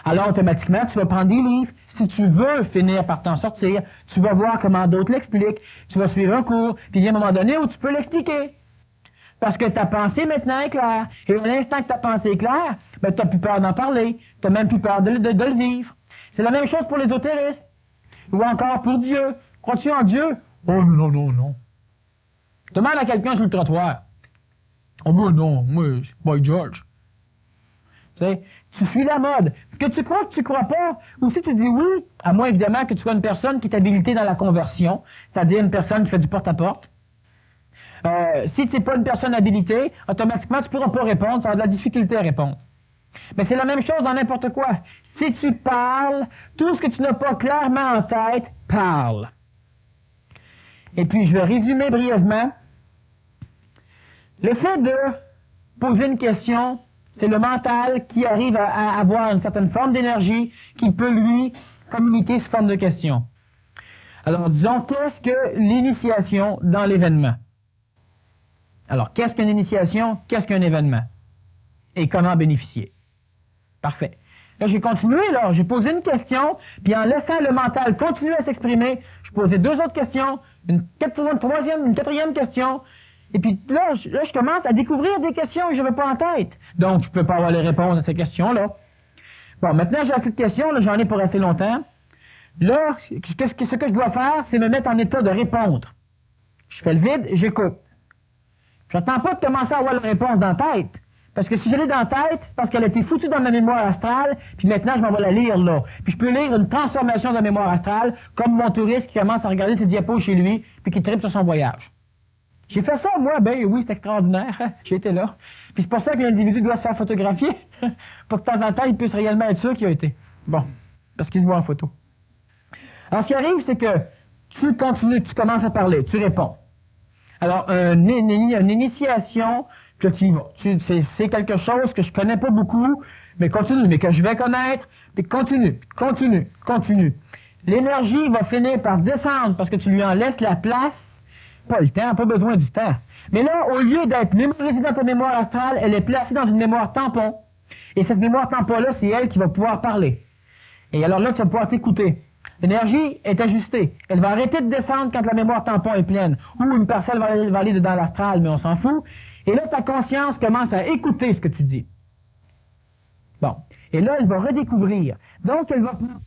Alors, automatiquement, tu vas prendre des livres. Si tu veux finir par t'en sortir, tu vas voir comment d'autres l'expliquent. Tu vas suivre un cours, puis il y a un moment donné où tu peux l'expliquer. Parce que ta pensée maintenant est claire. Et à l'instant que ta pensée est claire, tu n'as plus peur d'en parler. Tu n'as même plus peur de le vivre. C'est la même chose pour l'ésotérisme. Ou encore pour Dieu. Crois-tu en Dieu? Oh non. Demande à quelqu'un sur le trottoir. Oh moi non, moi, c'est Boy George. Tu sais, Tu suis la mode. Que tu crois pas, ou si tu dis oui, à moins évidemment que tu sois une personne qui est habilitée dans la conversion, c'est-à-dire une personne qui fait du porte-à-porte. Si tu n'es pas une personne habilitée, automatiquement, tu ne pourras pas répondre, tu auras de la difficulté à répondre. Mais c'est la même chose dans n'importe quoi. Si tu parles, tout ce que tu n'as pas clairement en tête, parle. Et puis, je vais résumer brièvement. Le fait de poser une question, c'est le mental qui arrive à avoir une certaine forme d'énergie qui peut lui communiquer sous forme de question. Alors, disons, qu'est-ce que l'initiation dans l'événement? Alors, qu'est-ce qu'une initiation? Qu'est-ce qu'un événement? Et comment bénéficier? Parfait. Là, j'ai continué, là. J'ai posé une question, puis en laissant le mental continuer à s'exprimer, je posais deux autres questions, une quatrième question, et puis là, je commence à découvrir des questions que je n'avais pas en tête. Donc, je ne peux pas avoir les réponses à ces questions-là. Bon, maintenant, j'ai assez de questions, là, j'en ai pour rester longtemps. Là, ce que je dois faire, c'est me mettre en état de répondre. Je fais le vide et j'écoute. J'attends pas de commencer à avoir la réponse dans la tête. Parce que si je l'ai dans la tête, c'est parce qu'elle a été foutue dans ma mémoire astrale, puis maintenant je m'en vais la lire là. Puis je peux lire une transformation de la mémoire astrale, comme mon touriste qui commence à regarder ses diapos chez lui, puis qui tripe sur son voyage. J'ai fait ça, moi, ben oui, c'est extraordinaire. J'ai été là. Puis c'est pour ça que l'individu doit se faire photographier, pour que de temps en temps, il puisse réellement être sûr qu'il a été. Bon, parce qu'il se voit en photo. Alors, ce qui arrive, c'est que tu continues, tu commences à parler, tu réponds. Alors, une initiation, que tu y vas. C'est quelque chose que je connais pas beaucoup, mais continue, mais que je vais connaître, puis continue. L'énergie va finir par descendre parce que tu lui en laisses la place, pas le temps, pas besoin du temps. Mais là, au lieu d'être mémorisée dans ta mémoire astrale, elle est placée dans une mémoire tampon. Et cette mémoire tampon-là, c'est elle qui va pouvoir parler. Et alors là, tu vas pouvoir t'écouter. L'énergie est ajustée. Elle va arrêter de descendre quand la mémoire tampon est pleine. Ou une parcelle va aller dans l'astral, mais on s'en fout. Et là, ta conscience commence à écouter ce que tu dis. Bon. Et là, elle va redécouvrir. Donc, elle va prendre